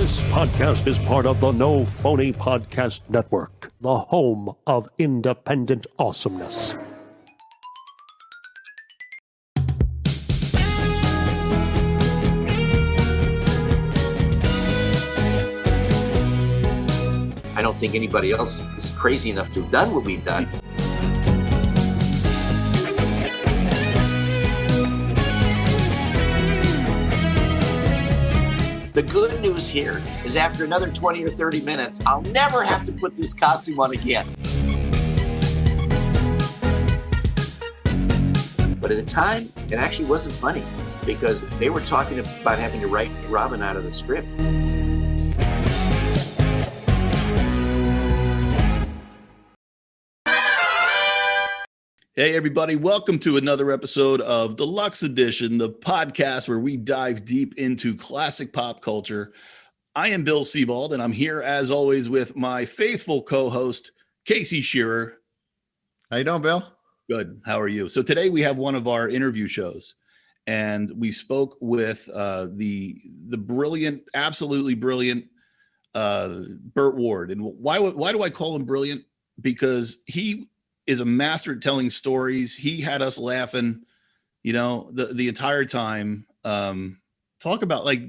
This podcast is part of the No Phony Podcast Network, the home of independent awesomeness. I don't think anybody else is crazy enough to have done what we've done. The good news here is after another 20 or 30 minutes, I'll never have to put this costume on again. But at the time, it actually wasn't funny because they were talking about having to write Robin out of the script. Hey, everybody. Welcome to another episode of Deluxe Edition, the podcast where we dive deep into classic pop culture. I am Bill Sebald, and I'm here, as always, with my faithful co-host, Casey Shearer. How you doing, Bill? Good. How are you? So today we have one of our interview shows, and we spoke with the brilliant, absolutely brilliant Burt Ward. And why do I call him brilliant? Because he is a master at telling stories. He had us laughing, the entire time. Talk about, like,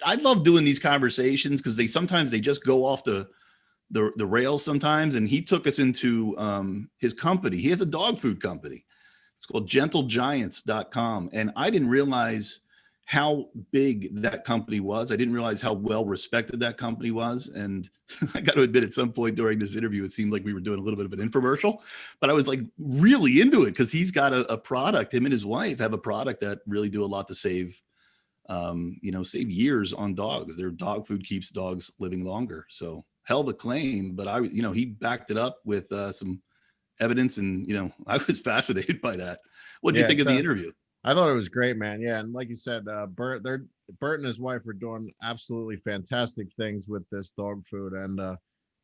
I love doing these conversations because sometimes they just go off the rails sometimes. And he took us into his company. He has a dog food company. It's called gentlegiants.com. And I didn't realize how big that company was. I didn't realize how well respected that company was. And I got to admit, at some point during this interview, it seemed like we were doing a little bit of an infomercial, but I was like really into it because he's got a product. Him and his wife have a product that really do a lot to save years on dogs. Their dog food keeps dogs living longer. So hell of a claim, but he backed it up with some evidence, and I was fascinated by that. What do you think of the interview? I thought it was great, man. Yeah, and like you said, Burt and his wife are doing absolutely fantastic things with this dog food, and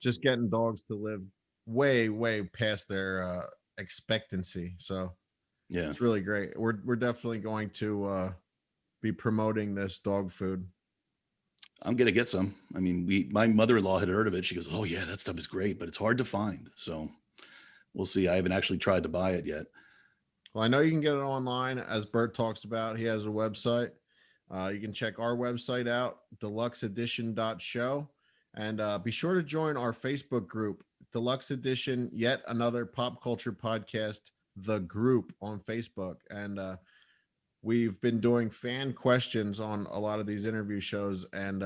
just getting dogs to live way, way past their expectancy. So yeah, it's really great. We're definitely going to be promoting this dog food. I'm gonna get some. I mean, my mother-in-law had heard of it. She goes, "Oh yeah, that stuff is great, but it's hard to find." So we'll see. I haven't actually tried to buy it yet. Well, I know you can get it online, as Burt talks about. He has a website. You can check our website out, deluxeedition.show. And be sure to join our Facebook group, Deluxe Edition, yet another pop culture podcast, The Group, on Facebook. And we've been doing fan questions on a lot of these interview shows. And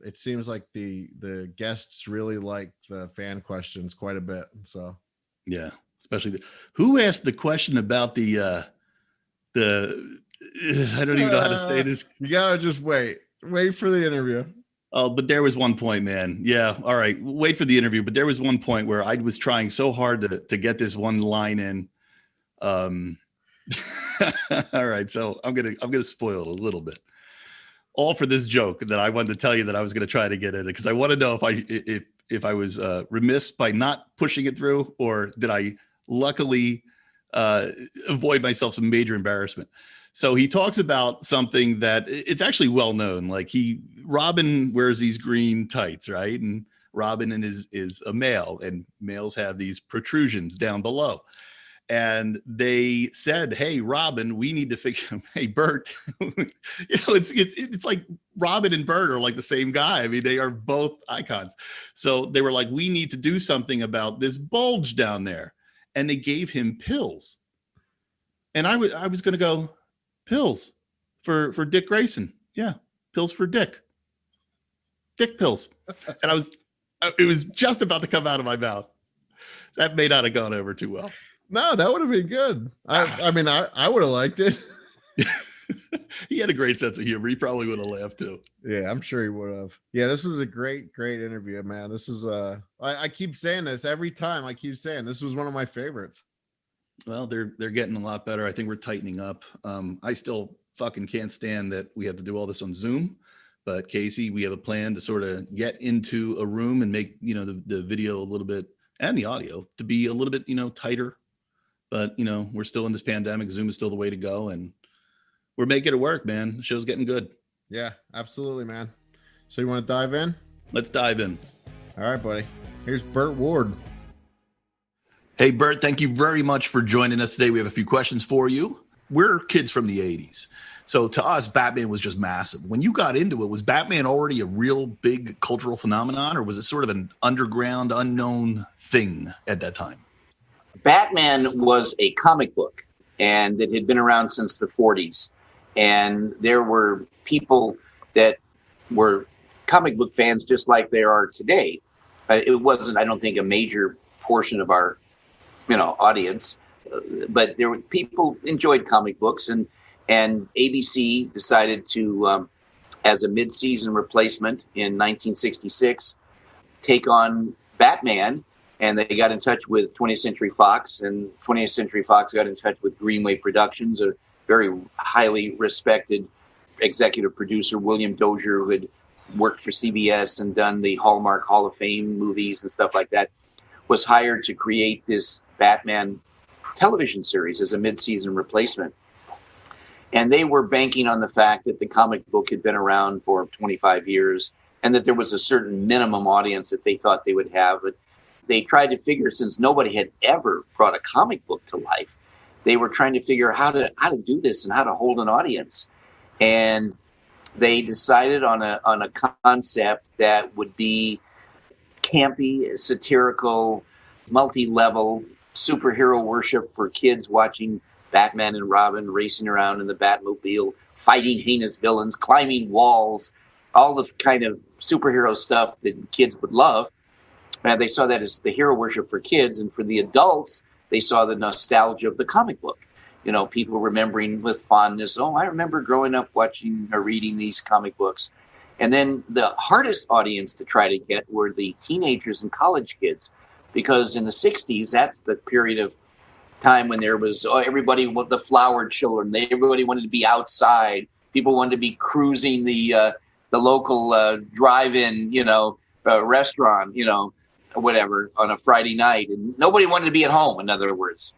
it seems like the guests really like the fan questions quite a bit. So, yeah. Especially who asked the question about the I don't even know how to say this. You gotta just wait for the interview. Oh, but there was one point, man. Yeah. All right. Wait for the interview. But there was one point where I was trying so hard to get this one line in. All right. So I'm going to spoil it a little bit. All for this joke that I wanted to tell you that I was going to try to get in it, because I want to know if I was remiss by not pushing it through, or did I luckily avoid myself some major embarrassment. So he talks about something that it's actually well known. Like Robin wears these green tights, right? And Robin is a male, and males have these protrusions down below. And they said, "Hey, Robin, we need to figure." Hey, Burt, it's like Robin and Burt are like the same guy. I mean, they are both icons. So they were like, "We need to do something about this bulge down there." And they gave him pills. And I was going to go, pills for Dick Grayson. Yeah, pills for Dick. Dick pills. And it was just about to come out of my mouth. That may not have gone over too well. No, that would have been good. I mean, I would have liked it. He had a great sense of humor. He probably would have laughed too. Yeah, I'm sure he would have. Yeah, this was a great interview, man. This is I keep saying this every time. I keep saying this was one of my favorites. Well, they're getting a lot better. I think we're tightening up. I still fucking can't stand that we have to do all this on Zoom. But Casey, we have a plan to sort of get into a room and make, the video a little bit, and the audio to be a little bit, tighter. But, we're still in this pandemic. Zoom is still the way to go. And we're making it work, man. The show's getting good. Yeah, absolutely, man. So you want to dive in? Let's dive in. All right, buddy. Here's Burt Ward. Hey, Burt, thank you very much for joining us today. We have a few questions for you. We're kids from the 80s. So to us, Batman was just massive. When you got into it, was Batman already a real big cultural phenomenon, or was it sort of an underground, unknown thing at that time? Batman was a comic book, and it had been around since the 40s. And there were people that were comic book fans just like there are today. It wasn't, I don't think, a major portion of our audience, but there were people enjoyed comic books, and ABC decided to, as a mid-season replacement in 1966, take on Batman, and they got in touch with 20th Century Fox, and 20th Century Fox got in touch with Greenway Productions, a very highly respected executive producer, William Dozier, who had worked for CBS and done the Hallmark Hall of Fame movies and stuff like that, was hired to create this Batman television series as a mid-season replacement. And they were banking on the fact that the comic book had been around for 25 years and that there was a certain minimum audience that they thought they would have. But they tried to figure, since nobody had ever brought a comic book to life, they were trying to figure how to do this and how to hold an audience. And they decided on a concept that would be campy, satirical, multi-level superhero worship for kids watching Batman and Robin racing around in the Batmobile, fighting heinous villains, climbing walls, all the kind of superhero stuff that kids would love. And they saw that as the hero worship for kids. And for the adults, they saw the nostalgia of the comic book. People remembering with fondness, I remember growing up watching or reading these comic books. And then the hardest audience to try to get were the teenagers and college kids, because in the 60s, that's the period of time when there was everybody, the flower children, everybody wanted to be outside. People wanted to be cruising the local drive-in, restaurant, whatever, on a Friday night. And nobody wanted to be at home, in other words.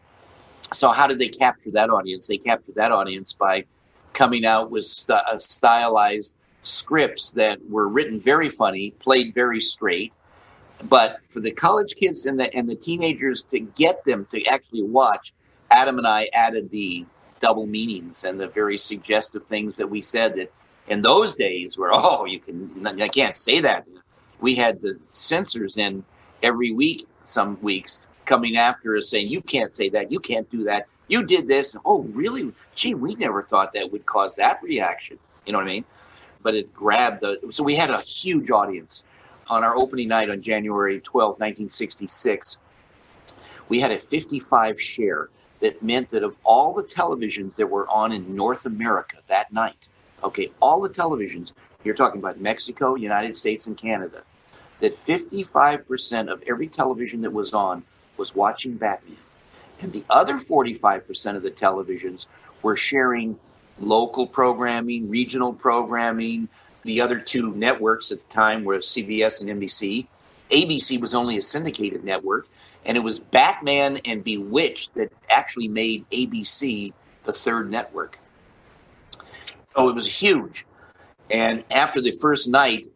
So how did they capture that audience? They captured that audience by coming out with stylized scripts that were written very funny, played very straight. But for the college kids and the teenagers, to get them to actually watch, Adam and I added the double meanings and the very suggestive things that we said that in those days were, I can't say that. We had the censors in every week, some weeks, coming after us saying, you can't say that, you can't do that, you did this. Oh, really? Gee, we never thought that would cause that reaction. You know what I mean? But it grabbed so we had a huge audience. On our opening night on January 12, 1966, we had a 55 share. That meant that of all the televisions that were on in North America that night, all the televisions, you're talking about Mexico, United States, and Canada, that 55% of every television that was on was watching Batman. And the other 45% of the televisions were sharing local programming, regional programming. The other two networks at the time were CBS and NBC. ABC was only a syndicated network, and it was Batman and Bewitched that actually made ABC the third network. So it was huge. And after the first night,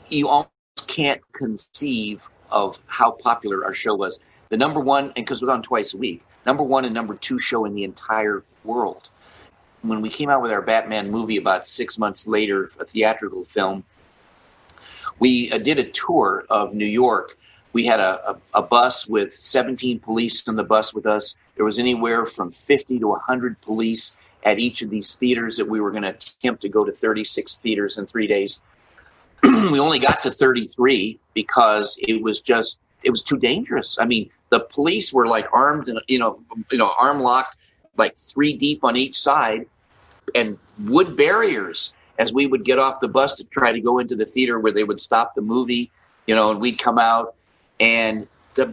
you almost can't conceive of how popular our show was. The number one, and because it was on twice a week, number one and number two show in the entire world. When we came out with our Batman movie about 6 months later, a theatrical film, we did a tour of New York. We had a bus with 17 police on the bus with us. There was anywhere from 50 to 100 police at each of these theaters that we were going to attempt to go to 36 theaters in 3 days. We only got to 33 because it was too dangerous. I mean, the police were like armed and, arm locked, like 3 deep on each side, and wood barriers as we would get off the bus to try to go into the theater where they would stop the movie, and we'd come out, and the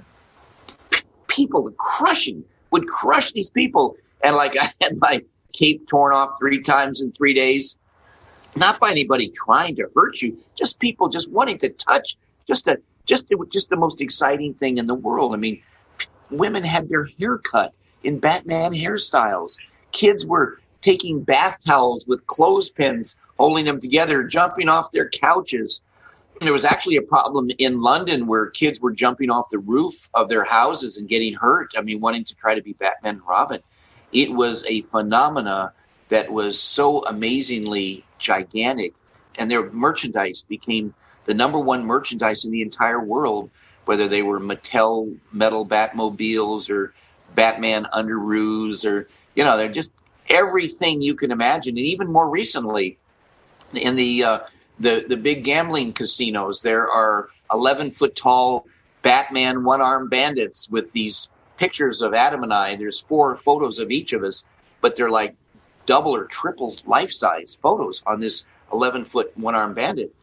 people would crush these people. And like I had my cape torn off 3 times in 3 days, not by anybody trying to hurt you, just people just wanting to touch, just the most exciting thing in the world. I mean, women had their hair cut in Batman hairstyles. Kids were taking bath towels with clothespins holding them together, jumping off their couches. There was actually a problem in London where kids were jumping off the roof of their houses and getting hurt. I mean, wanting to try to be Batman and Robin. It was a phenomena that was so amazingly gigantic, and their merchandise became the number one merchandise in the entire world, whether they were Mattel metal Batmobiles or Batman underoos, or, you know, they're just everything you can imagine. And even more recently, in the big gambling casinos, there are 11-foot tall Batman one-armed bandits with these pictures of Adam and I. There's 4 photos of each of us, but they're like double or triple life-size photos on this 11-foot one-armed bandit.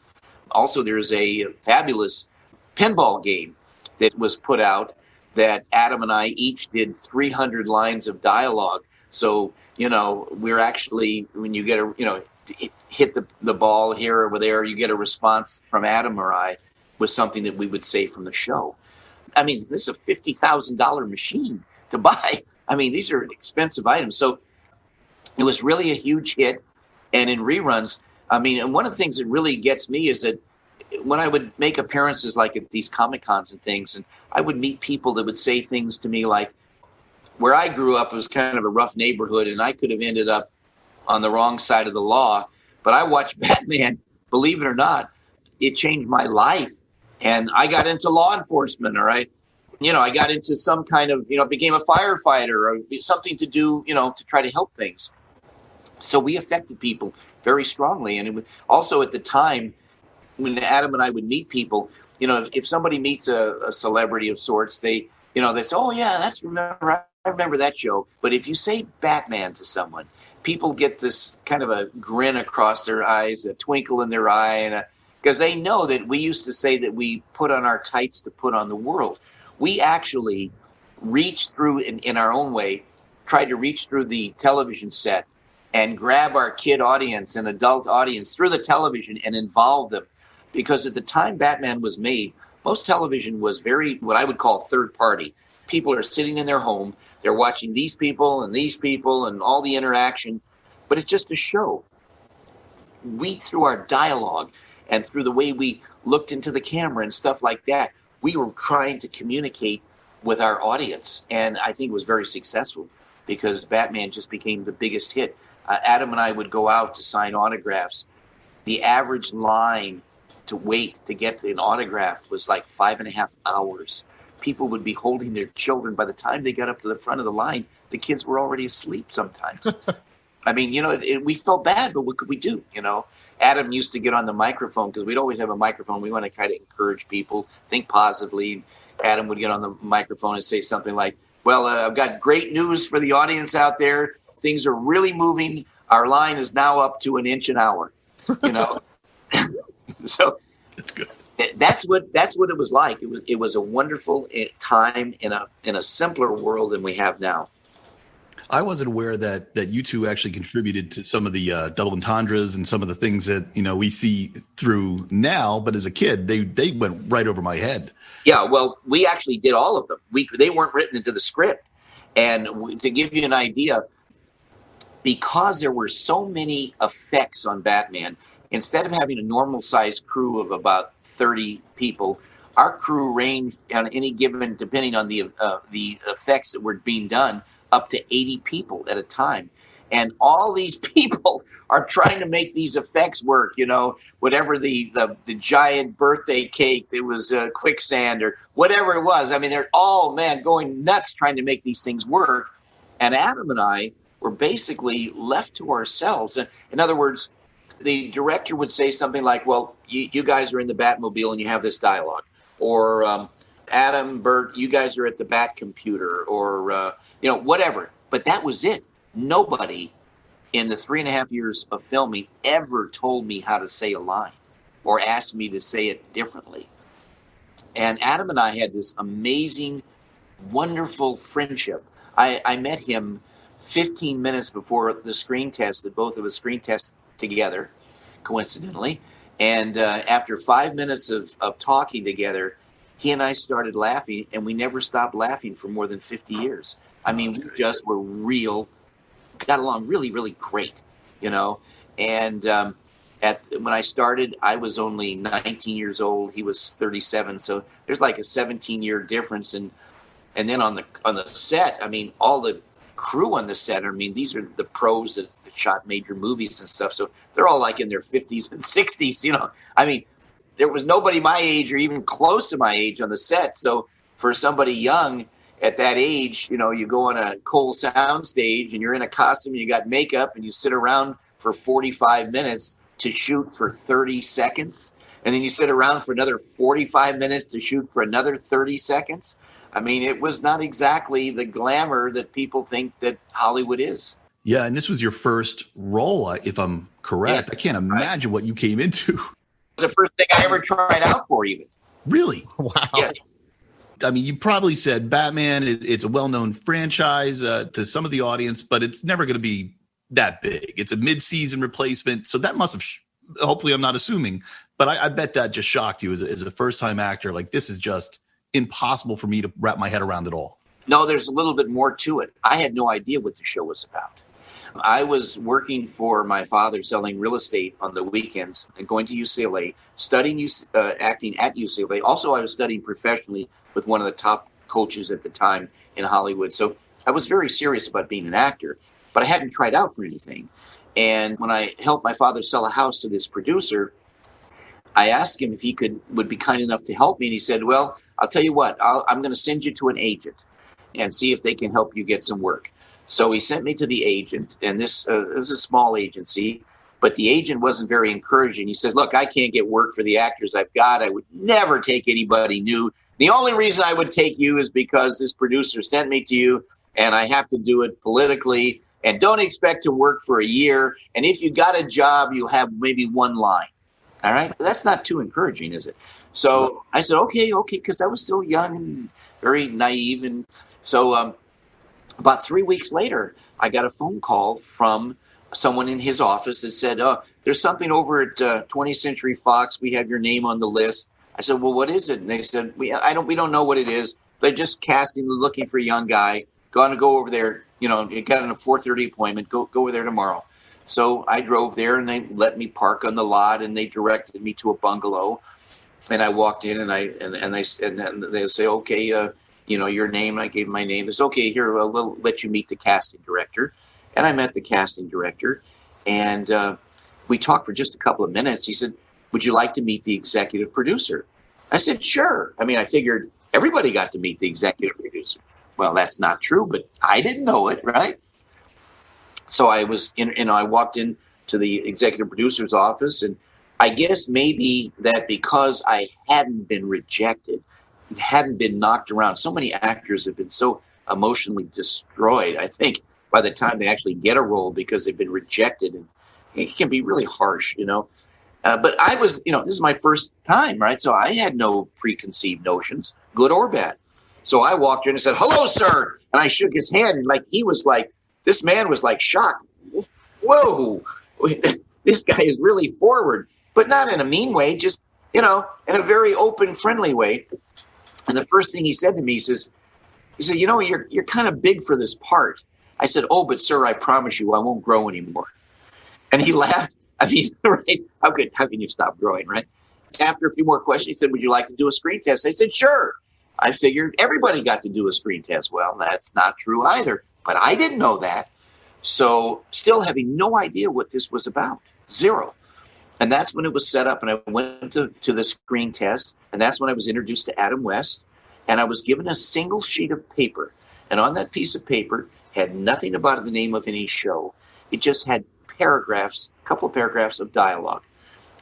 Also, there's a fabulous pinball game that was put out that Adam and I each did 300 lines of dialogue. So, you know, we're actually, when you get hit the ball here or there, you get a response from Adam or I with something that we would say from the show. I mean, this is a $50,000 machine to buy. I mean, these are expensive items. So it was really a huge hit. And in reruns, I mean, and one of the things that really gets me is that when I would make appearances like at these Comic-Cons and things, and I would meet people that would say things to me like, where I grew up was kind of a rough neighborhood, and I could have ended up on the wrong side of the law. But I watched Batman, believe it or not, it changed my life. And I got into law enforcement, all right? You know, I got into some kind of, became a firefighter or something to do, to try to help things. So we affected people very strongly. And it was also at the time when Adam and I would meet people, if somebody meets a celebrity of sorts, they say, oh, yeah, I remember that show. But if you say Batman to someone, people get this kind of a grin across their eyes, a twinkle in their eye, because they know that we used to say that we put on our tights to put on the world. We actually reached through, in our own way, tried to reach through the television set and grab our kid audience and adult audience through the television and involve them. Because at the time Batman was made, most television was very, what I would call third party. People are sitting in their home, they're watching these people and all the interaction, but it's just a show. We, through our dialogue and through the way we looked into the camera and stuff like that, we were trying to communicate with our audience. And I think it was very successful because Batman just became the biggest hit. Adam and I would go out to sign autographs. The average line to wait to get an autograph was like 5.5 hours. People would be holding their children. By the time they got up to the front of the line, the kids were already asleep sometimes. I mean, we felt bad, but what could we do? Adam used to get on the microphone because we'd always have a microphone. We want to kind of encourage people, think positively. Adam would get on the microphone and say something like, well, I've got great news for the audience out there. Things are really moving. Our line is now up to 1 inch an hour, So that's good. That's what it was like. It was a wonderful time in a simpler world than we have now. I wasn't aware that you two actually contributed to some of the double entendres and some of the things that we see through now. But as a kid, they went right over my head. Yeah, well, we actually did all of them. They weren't written into the script. And to give you an idea, because there were so many effects on Batman, instead of having a normal sized crew of about 30 people, our crew ranged on any given, depending on the effects that were being done, up to 80 people at a time. And all these people are trying to make these effects work, whatever the giant birthday cake, there was quicksand or whatever it was. I mean, they're all, going nuts trying to make these things work. And Adam and I were basically left to ourselves. In other words, the director would say something like, well, you guys are in the Batmobile and you have this dialogue. Or Adam, Burt, you guys are at the Bat computer, or, whatever. But that was it. Nobody in the 3.5 years of filming ever told me how to say a line or asked me to say it differently. And Adam and I had this amazing, wonderful friendship. I met him 15 minutes before the screen test, that both of us screen tested together, coincidentally. And after 5 minutes of talking together, he and I started laughing, and we never stopped laughing for more than 50 years. I mean, we just were got along really, really great, And when I started, I was only 19 years old. He was 37. So there's like a 17-year difference. And then on the set, I mean, all the crew on the set, I mean, these are the pros that shot major movies and stuff. So they're all like in their 50s and 60s, you know. I mean, there was nobody my age or even close to my age on the set. So for somebody young at that age, you know, you go on a Cole sound stage and you're in a costume and you got makeup and you sit around for 45 minutes to shoot for 30 seconds. And then you sit around for another 45 minutes to shoot for another 30 seconds. I mean, it was not exactly the glamour that people think that Hollywood is. Yeah, and this was your first role, if I'm correct. Yes, I can't imagine what you came into. It was the first thing I ever tried out for, even. Really? Wow. Yeah. I mean, you probably said Batman, it's a well-known franchise to some of the audience, but it's never going to be that big. It's a mid-season replacement. So that must have, hopefully I'm not assuming, but I bet that just shocked you as a first-time actor. Like, this is just impossible for me to wrap my head around at all. No, there's a little bit more to it. I had no idea what the show was about. I was working for my father selling real estate on the weekends and going to UCLA, studying acting at UCLA. Also, I was studying professionally with one of the top coaches at the time in Hollywood. So I was very serious about being an actor, but I hadn't tried out for anything. And when I helped my father sell a house to this producer, I asked him if he would be kind enough to help me. And he said, well, I'll tell you what, I'm going to send you to an agent and see if they can help you get some work. So he sent me to the agent, and this it was a small agency, but the agent wasn't very encouraging. He says, look, I can't get work for the actors I've got. I would never take anybody new. The only reason I would take you is because this producer sent me to you, and I have to do it politically, and don't expect to work for a year. And if you got a job, you'll have maybe one line. All right? That's not too encouraging, is it? So I said, okay, because I was still young and very naive. And so about 3 weeks later, I got a phone call from someone in his office that said, there's something over at 20th Century Fox. We have your name on the list. I said, well, what is it? And they said, we don't know what it is. They're just casting, looking for a young guy. Going to go over there. You know, you got a 4:30 appointment. Go over there tomorrow. So I drove there, and they let me park on the lot, and they directed me to a bungalow. And I walked in, and they say, okay, you know, your name. I gave my name. They said, okay, here, we'll let you meet the casting director. And I met the casting director, and we talked for just a couple of minutes. He said, would you like to meet the executive producer? I said, sure. I mean, I figured everybody got to meet the executive producer. Well, that's not true, but I didn't know it, right? So I was I walked into the executive producer's office, and I guess maybe that because I hadn't been rejected, hadn't been knocked around. So many actors have been so emotionally destroyed, I think, by the time they actually get a role because they've been rejected. And it can be really harsh, you know. But I was, this is my first time, right? So I had no preconceived notions, good or bad. So I walked in and said, hello, sir. And I shook his hand. And this man was like shocked. Whoa, this guy is really forward, but not in a mean way, just, in a very open, friendly way. And the first thing he said to me, he said, you're kind of big for this part. I said, oh, but sir, I promise you I won't grow anymore. And he laughed. I mean, right? How can you stop growing, right? After a few more questions, he said, would you like to do a screen test? I said, sure. I figured everybody got to do a screen test. Well, that's not true either, but I didn't know that. So still having no idea what this was about, zero. And that's when it was set up, and I went to the screen test, and that's when I was introduced to Adam West, and I was given a single sheet of paper. And on that piece of paper had nothing about the name of any show. It just had a couple of paragraphs of dialogue.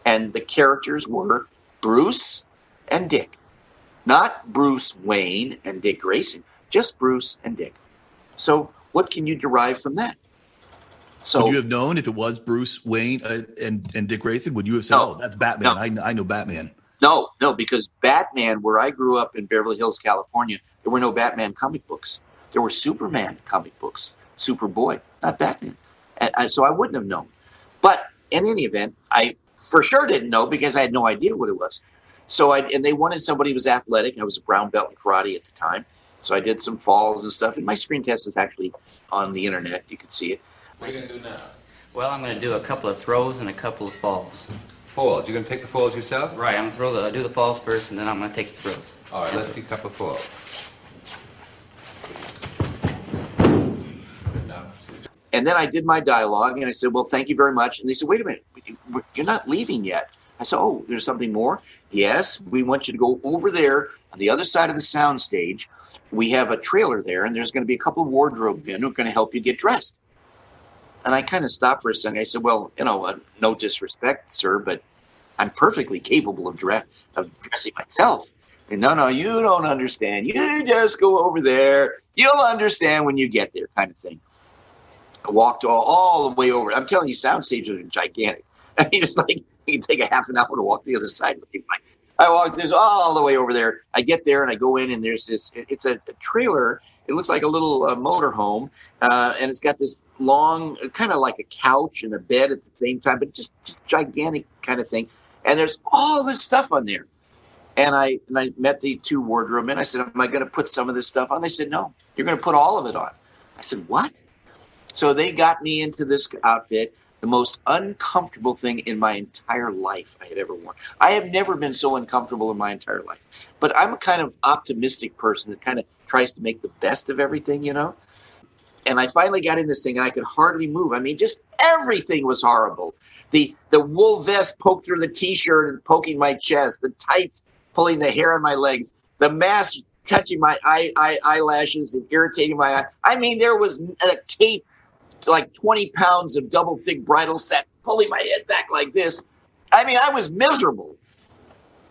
And the characters were Bruce and Dick. Not Bruce Wayne and Dick Grayson, just Bruce and Dick. So what can you derive from that? So would you have known if it was Bruce Wayne and Dick Grayson? Would you have said, "Oh, that's Batman"? No. I know Batman. No, because Batman, where I grew up in Beverly Hills, California, there were no Batman comic books. There were Superman comic books, Superboy, not Batman. And so I wouldn't have known. But in any event, I for sure didn't know because I had no idea what it was. So and they wanted somebody who was athletic. I was a brown belt in karate at the time. So I did some falls and stuff. And my screen test is actually on the internet. You can see it. What are you going to do now? Well, I'm going to do a couple of throws and a couple of falls. Falls. You're going to take the falls yourself? Right, I'm going to do the falls first, and then I'm going to take the throws. All right, let's see a couple of falls. And then I did my dialogue, and I said, well, thank you very much. And they said, wait a minute, you're not leaving yet. I said, oh, there's something more? Yes, we want you to go over there on the other side of the sound stage. We have a trailer there, and there's going to be a couple of wardrobe men who are going to help you get dressed. And I kind of stopped for a second. I said, well, no disrespect, sir, but I'm perfectly capable of dressing myself. And no, you don't understand. You just go over there. You'll understand when you get there, kind of thing. I walked all the way over. I'm telling you, sound stages are gigantic. I mean, it's like you can take a half an hour to walk the other side. I walked this all the way over there. I get there and I go in, and there's this. It's a trailer. It looks like a little motorhome, and it's got this long, kind of like a couch and a bed at the same time, but just gigantic kind of thing. And there's all this stuff on there. And I met the two wardrobe men. I said, am I going to put some of this stuff on? They said, no, you're going to put all of it on. I said, what? So they got me into this outfit, the most uncomfortable thing in my entire life I had ever worn. I have never been so uncomfortable in my entire life. But I'm a kind of optimistic person that kind of tries to make the best of everything, And I finally got in this thing, and I could hardly move. I mean, just everything was horrible. The wool vest poked through the T-shirt and poking my chest, the tights pulling the hair on my legs, the mask touching my eyelashes and irritating my eye. I mean, there was a cape, like 20 pounds of double thick bridal set, pulling my head back like this. I mean, I was miserable.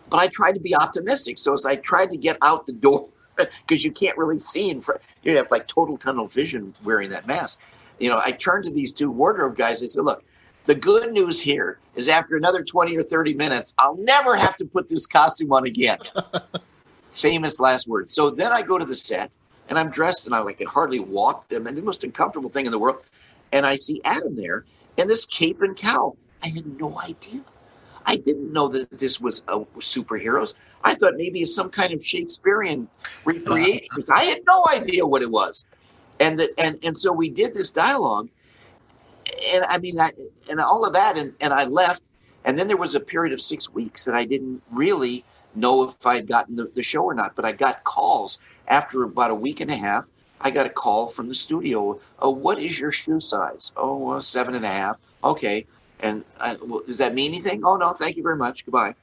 But I tried to be optimistic. So as I tried to get out the door, because you can't really see in front, you have like total tunnel vision wearing that mask. I turned to these two wardrobe guys. I said, look, the good news here is after another 20 or 30 minutes, I'll never have to put this costume on again. Famous last words. So then I go to the set, and I'm dressed, and I can hardly walk them, and the most uncomfortable thing in the world. And I see Adam there in this cape and cowl. I had no idea. I didn't know that this was superheroes. I thought maybe it's some kind of Shakespearean recreation. I had no idea what it was. And so we did this dialogue. And I mean, and all of that, and I left. And then there was a period of 6 weeks that I didn't really know if I'd gotten the show or not. But I got calls after about a week and a half. I got a call from the studio. Oh, what is your shoe size? Oh, well, 7.5. Okay. And well, does that mean anything? Oh, no, thank you very much. Goodbye.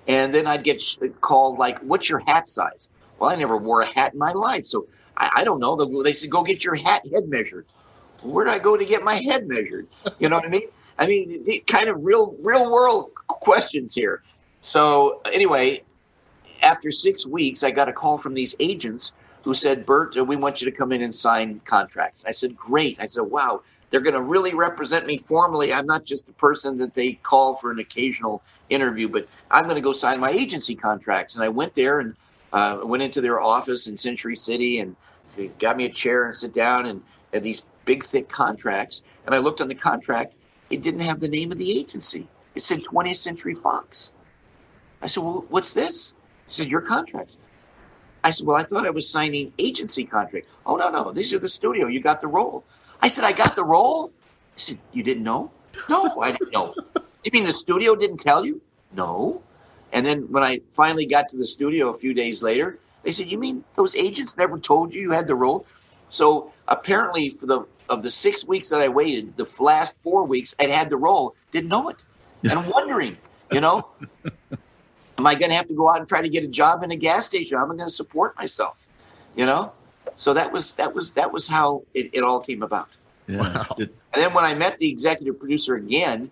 And then I'd get called like, what's your hat size? Well, I never wore a hat in my life. So I don't know. They said, go get your head measured. Where do I go to get my head measured? You know what I mean? I mean, the kind of real world questions here. So anyway, after 6 weeks, I got a call from these agents who said, Burt, we want you to come in and sign contracts. I said, great. I said, wow, they're going to really represent me formally. I'm not just a person that they call for an occasional interview, but I'm going to go sign my agency contracts. And I went there and went into their office in Century City, and they got me a chair and sit down, and had these big, thick contracts. And I looked on the contract. It didn't have the name of the agency. It said 20th Century Fox. I said, well, what's this? He said, your contracts. I said, well, I thought I was signing agency contract. Oh, no, these are the studio. You got the role. I said, I got the role? He said, you didn't know? No, I didn't know. You mean the studio didn't tell you? No. And then when I finally got to the studio a few days later, they said, you mean those agents never told you had the role? So apparently of the 6 weeks that I waited, the last 4 weeks I'd had the role, didn't know it. And I'm wondering, am I going to have to go out and try to get a job in a gas station? How am I going to support myself? So that was how it all came about. Yeah. Wow. And then when I met the executive producer again,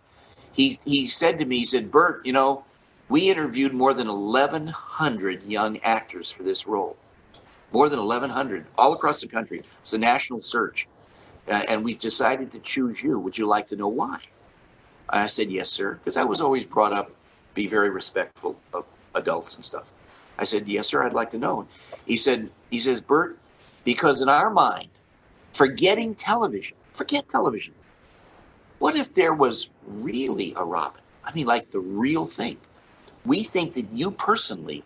he said to me, he said, Burt, we interviewed more than 1,100 young actors for this role. More than 1,100 all across the country. It was a national search. And we decided to choose you. Would you like to know why? I said, yes, sir. Because I was always brought up, be very respectful of adults and stuff. I said, yes, sir, I'd like to know. He says, Burt, because in our mind, forget television. What if there was really a Robin? I mean, like the real thing. We think that you personally,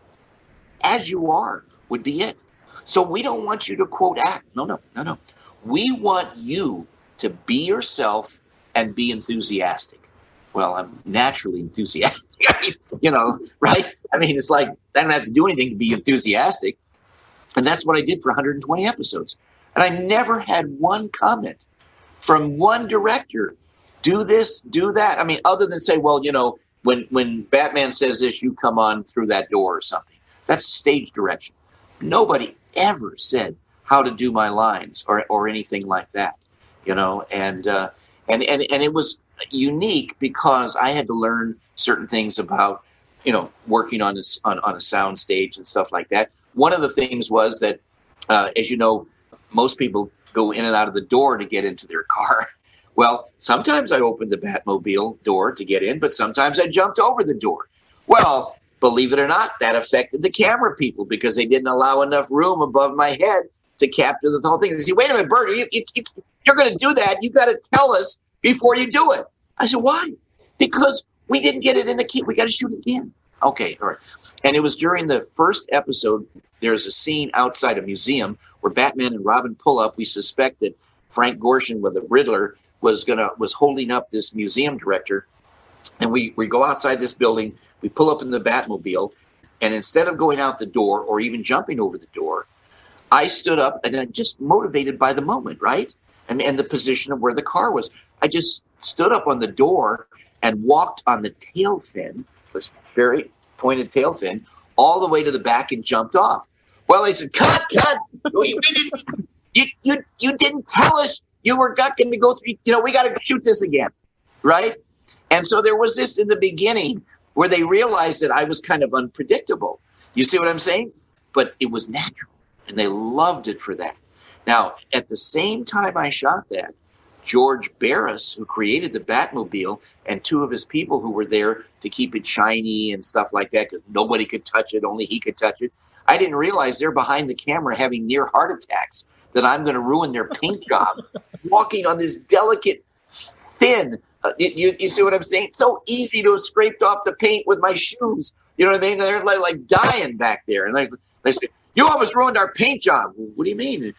as you are, would be it. So we don't want you to quote act. No. We want you to be yourself and be enthusiastic. Well, I'm naturally enthusiastic, right? I mean, it's like I don't have to do anything to be enthusiastic. And that's what I did for 120 episodes. And I never had one comment from one director, do this, do that. I mean, other than say, well, when Batman says this, you come on through that door or something. That's stage direction. Nobody ever said how to do my lines or anything like that, and it was unique because I had to learn certain things about, working on a sound stage and stuff like that. One of the things was that, as you know, most people go in and out of the door to get into their car. Well, sometimes I opened the Batmobile door to get in, but sometimes I jumped over the door. Well, believe it or not, that affected the camera people because they didn't allow enough room above my head to capture the whole thing. They say, wait a minute, Burt, you're going to do that. You got to tell us before you do it. I said, why? Because we didn't get it in the kit. We got to shoot it again. Okay, all right. And it was during the first episode, there's a scene outside a museum where Batman and Robin pull up. We suspect that Frank Gorshin with the Riddler was holding up this museum director. And we go outside this building, we pull up in the Batmobile, and instead of going out the door or even jumping over the door, I stood up and I'm just motivated by the moment, right? And the position of where the car was. I just stood up on the door and walked on the tail fin, this very pointed tail fin, all the way to the back and jumped off. Well, they said, cut, you didn't tell us you were going to go through, we got to shoot this again, right? And so there was this in the beginning where they realized that I was kind of unpredictable. You see what I'm saying? But it was natural, and they loved it for that. Now, at the same time I shot that, George Barris, who created the Batmobile, and two of his people who were there to keep it shiny and stuff like that, because nobody could touch it, only he could touch it. I didn't realize they're behind the camera having near heart attacks, that I'm going to ruin their paint job, walking on this delicate, thin. You see what I'm saying? It's so easy to have scraped off the paint with my shoes. You know what I mean? They're like dying back there. And they say, you almost ruined our paint job. What do you mean?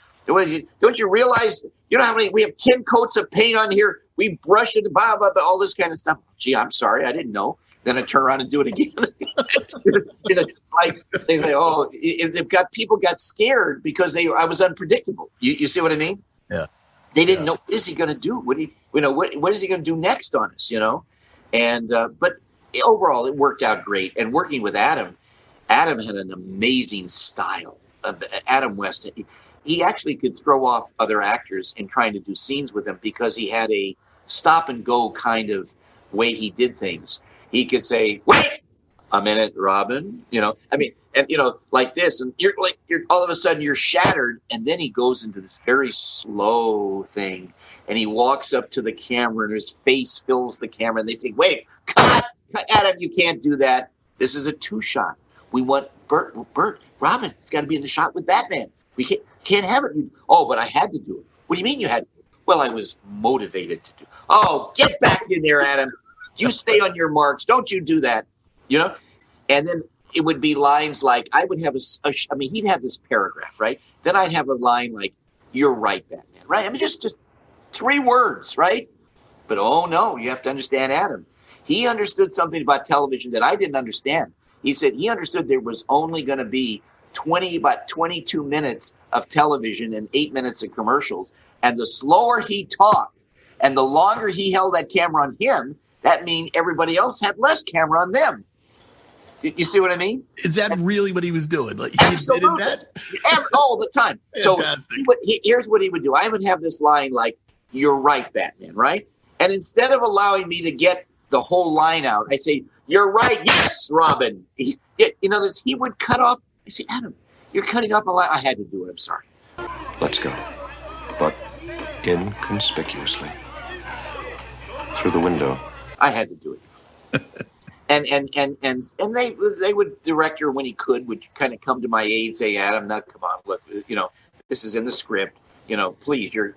Don't you realize, how many, we have 10 coats of paint on here. We brush it, blah, blah, blah, all this kind of stuff. Gee, I'm sorry. I didn't know. Then I turn around and do it again. It's like they say, oh, people got scared because I was unpredictable. You see what I mean? Yeah. They didn't know, what is he going to do? What is he going to do next on us? And but overall, it worked out great. And working with Adam had an amazing style. Adam West, he actually could throw off other actors in trying to do scenes with them because he had a stop and go kind of way he did things. He could say, wait a minute, Robin, like this. And you're all of a sudden you're shattered. And then he goes into this very slow thing and he walks up to the camera and his face fills the camera. And they say, wait, cut, Adam, you can't do that. This is a 2-shot. We want Burt, Robin, it's got to be in the shot with Batman. We can't have it. Oh, but I had to do it. What do you mean you had to do it? Well, I was motivated to do it. Oh, get back in there, Adam. You stay on your marks. Don't you do that, And then it would be lines like, I would have he'd have this paragraph, right? Then I'd have a line like, you're right, Batman, right? I mean, just 3 words, right? But oh no, you have to understand Adam. He understood something about television that I didn't understand. He said he understood there was only going to be about 22 minutes of television and 8 minutes of commercials. And the slower he talked and the longer he held that camera on him, that means everybody else had less camera on them. You see what I mean? Is that really what he was doing? Like, he admitted that? All the time. Fantastic. So here's what he would do. I would have this line like, you're right, Batman, right? And instead of allowing me to get the whole line out, I'd say, you're right, yes, Robin. In other words, he would cut off. I say, Adam, you're cutting off a line. I had to do it. I'm sorry. Let's go. But inconspicuously. Through the window. I had to do it. And they would, director when he could, would kind of come to my aid and say, Adam, now come on, look, this is in the script. Please, you're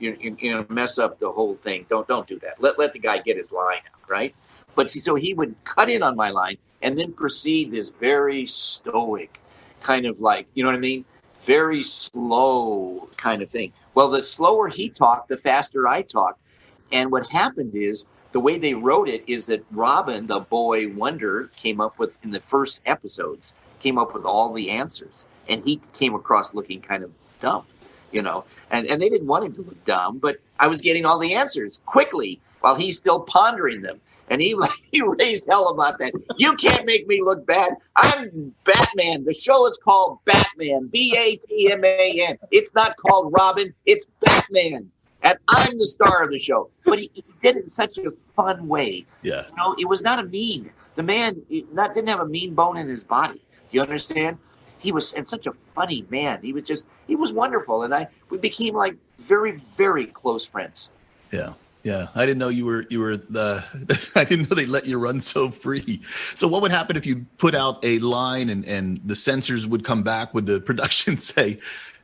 mess up the whole thing. Don't do that. Let the guy get his line out, right? But see, so he would cut in on my line and then proceed this very stoic kind of like, you know what I mean? Very slow kind of thing. Well, the slower he talked, the faster I talked. And what happened is the way they wrote it is that Robin, the boy wonder, came up with, in the first episodes, came up with all the answers. And he came across looking kind of dumb, you know. And they didn't want him to look dumb, but I was getting all the answers quickly while he's still pondering them. And he raised hell about that. You can't make me look bad. I'm Batman. The show is called Batman. Batman. It's not called Robin. It's Batman. And I'm the star of the show. But he did it in such a fun way. Yeah. You know, it was not a mean. The man didn't have a mean bone in his body. You understand? He was such a funny man. He was wonderful. And we became like very, very close friends. Yeah. Yeah, I didn't know you were I didn't know they let you run so free. So what would happen if you put out a line and the censors would come back with the production say,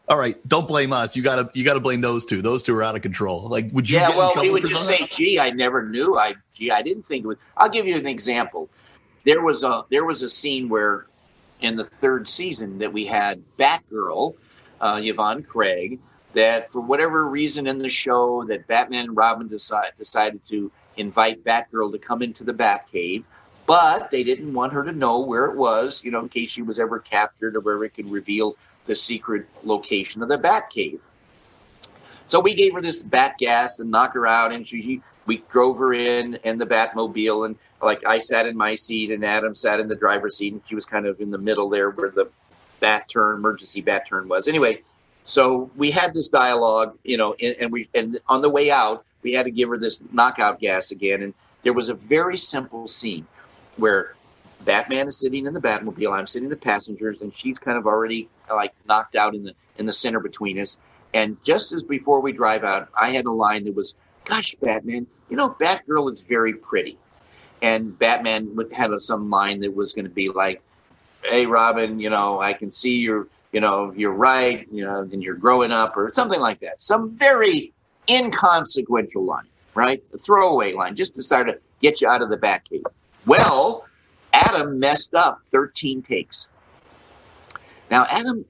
all right, don't blame us. You gotta blame those two. Those two are out of control. Like, would you? Yeah, well, he would just say, "Gee, I never knew. I didn't think it was." I'll give you an example. There was a scene where, in the third season, that we had Batgirl, Yvonne Craig, that for whatever reason in the show that Batman and Robin decided to invite Batgirl to come into the Batcave, but they didn't want her to know where it was, you know, in case she was ever captured or wherever it could reveal the secret location of the Batcave. So we gave her this bat gas and knock her out, and we drove her in the Batmobile, and like I sat in my seat and Adam sat in the driver's seat, and she was kind of in the middle there where the emergency bat turn was. Anyway, so we had this dialogue, you know, and on the way out, we had to give her this knockout gas again. And there was a very simple scene where Batman is sitting in the Batmobile, I'm sitting in the passengers, and she's kind of already like knocked out in the center between us. And just as before we drive out, I had a line that was, "Gosh, Batman, you know, Batgirl is very pretty." And Batman would have some line that was going to be like, "Hey, Robin, you know, I can see you're right, you know, and you're growing up," or something like that. Some very inconsequential line, right? A throwaway line, just to start to get you out of the Batcave. Well, Adam messed up 13 takes. Now, Adam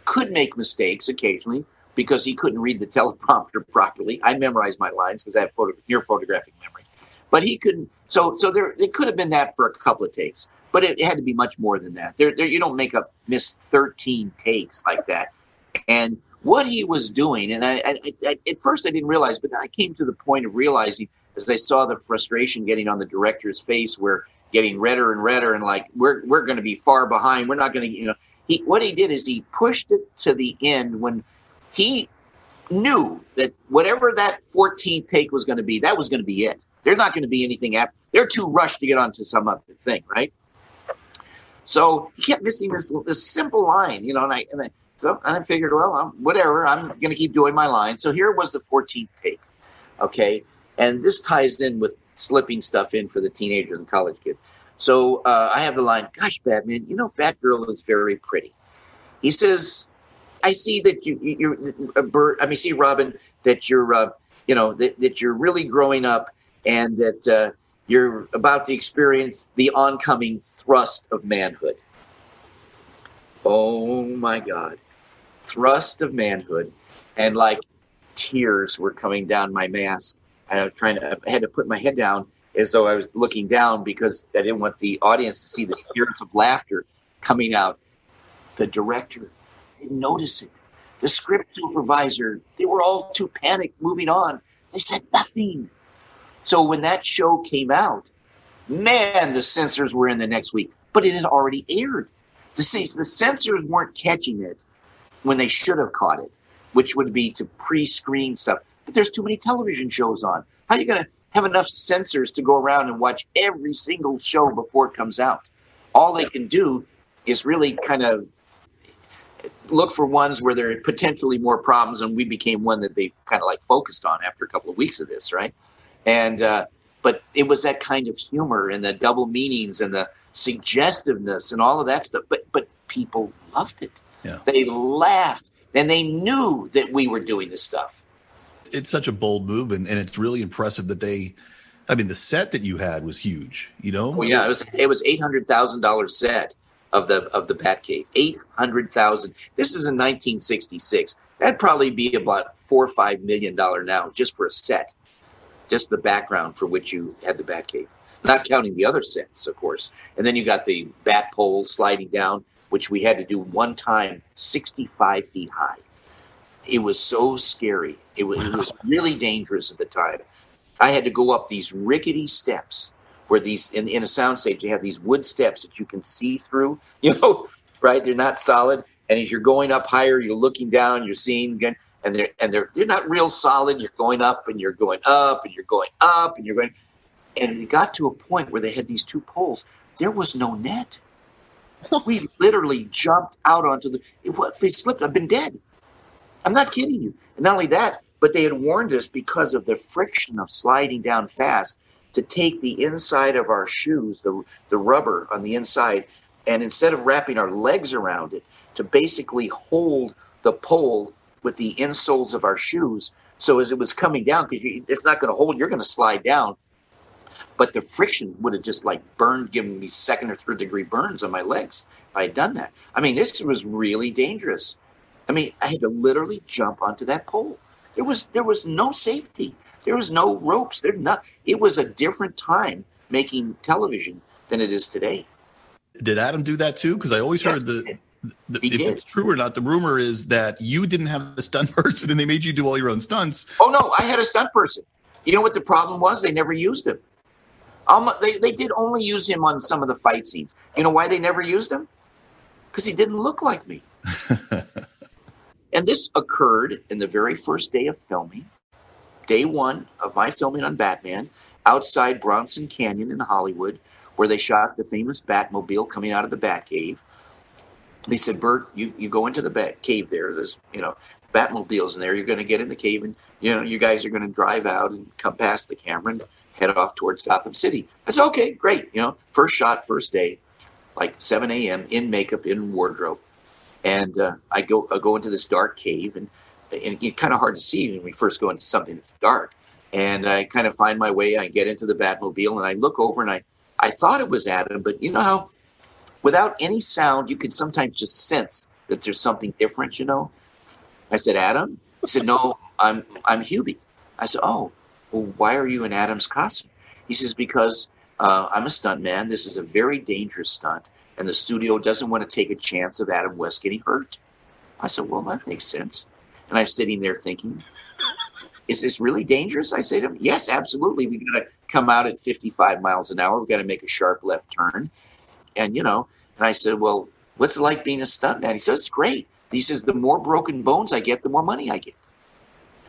could make mistakes occasionally because he couldn't read the teleprompter properly. I memorized my lines because I have near photographic memory. But he couldn't. So it could have been that for a couple of takes. But it had to be much more than that. You don't miss 13 takes like that. And what he was doing, and I at first I didn't realize, but then I came to the point of realizing as I saw the frustration getting on the director's face, where getting redder and redder, and like we're going to be far behind. We're not going to, you know. What he did is he pushed it to the end when he knew that whatever that 14th take was going to be, that was going to be it. There's not going to be anything after. They're too rushed to get onto some other thing, right? So he kept missing this simple line, you know, and I figured, well, whatever, I'm going to keep doing my line. So here was the 14th take, okay? And this ties in with slipping stuff in for the teenagers and college kids. So I have the line, "Gosh, Batman, you know, Batgirl is very pretty." He says, "I see that see, Robin, that you're, you know, that you're really growing up, and that you're about to experience the oncoming thrust of manhood." Oh my God. Thrust of manhood. And like tears were coming down my mask. I had to put my head down as though I was looking down because I didn't want the audience to see the tears of laughter coming out. The director didn't notice it. The script supervisor, they were all too panicked moving on. They said nothing. So when that show came out, man, the censors were in the next week, but it had already aired. The censors weren't catching it when they should have caught it, which would be to pre-screen stuff. But there's too many television shows on. How are you going to have enough censors to go around and watch every single show before it comes out? All they can do is really kind of look for ones where there are potentially more problems, and we became one that they kind of like focused on after a couple of weeks of this, right? And but it was that kind of humor and the double meanings and the suggestiveness and all of that stuff. But people loved it. Yeah. They laughed, and they knew that we were doing this stuff. It's such a bold move, and it's really impressive that the set that you had was huge, you know? Well, yeah, it was $800,000 set of the Batcave. $800,000. This is in 1966. That'd probably be about $4 or $5 million now just for a set. just the background for which you had the Batcave, not counting the other sets, of course. And then you got the bat pole sliding down, which we had to do one time, 65 feet high. It was so scary. It was really dangerous at the time. I had to go up these rickety steps where these, in a soundstage, you have these wood steps that you can see through, right? They're not solid. And as you're going up higher, you're looking down, you're seeing again, and they're not real solid. You're going up and you're going up and you're going up and you're going. And it got to a point where they had these two poles. There was no net. We literally jumped out onto if we slipped, I've been dead. I'm not kidding you. And not only that, but they had warned us because of the friction of sliding down fast to take the inside of our shoes, the rubber on the inside, and instead of wrapping our legs around it, to basically hold the pole with the insoles of our shoes. So as it was coming down, because it's not going to hold, you're going to slide down. But the friction would have just burned, giving me second or third degree burns on my legs if I had done that. I mean, this was really dangerous. I mean, I had to literally jump onto that pole. There was no safety. There was no ropes. It was a different time making television than it is today. Did Adam do that too? Because I always heard if it's true or not, the rumor is that you didn't have a stunt person and they made you do all your own stunts. Oh, no, I had a stunt person. You know what the problem was? They never used him. They did only use him on some of the fight scenes. You know why they never used him? Because he didn't look like me. And this occurred in the very first day of filming, day one of my filming on Batman, outside Bronson Canyon in Hollywood, where they shot the famous Batmobile coming out of the Batcave. They said, Burt, you go into the Batcave there. There's, Batmobiles in there. You're going to get in the cave and, you guys are going to drive out and come past the camera and head off towards Gotham City. I said, okay, great. First shot, first day, 7 a.m. in makeup, in wardrobe. And I go into this dark cave, and it's kind of hard to see when we first go into something that's dark. And I kind of find my way. I get into the Batmobile, and I look over, and I thought it was Adam, but you know how without any sound, you can sometimes just sense that there's something different, I said, Adam? He said, no, I'm Hubie. I said, oh, well, why are you in Adam's costume? He says, because I'm a stuntman. This is a very dangerous stunt. And the studio doesn't want to take a chance of Adam West getting hurt. I said, well, that makes sense. And I'm sitting there thinking, is this really dangerous? I say to him, yes, absolutely. We've got to come out at 55 miles an hour. We've got to make a sharp left turn. And, and I said, well, what's it like being a stuntman? He said, it's great. He says, the more broken bones I get, the more money I get.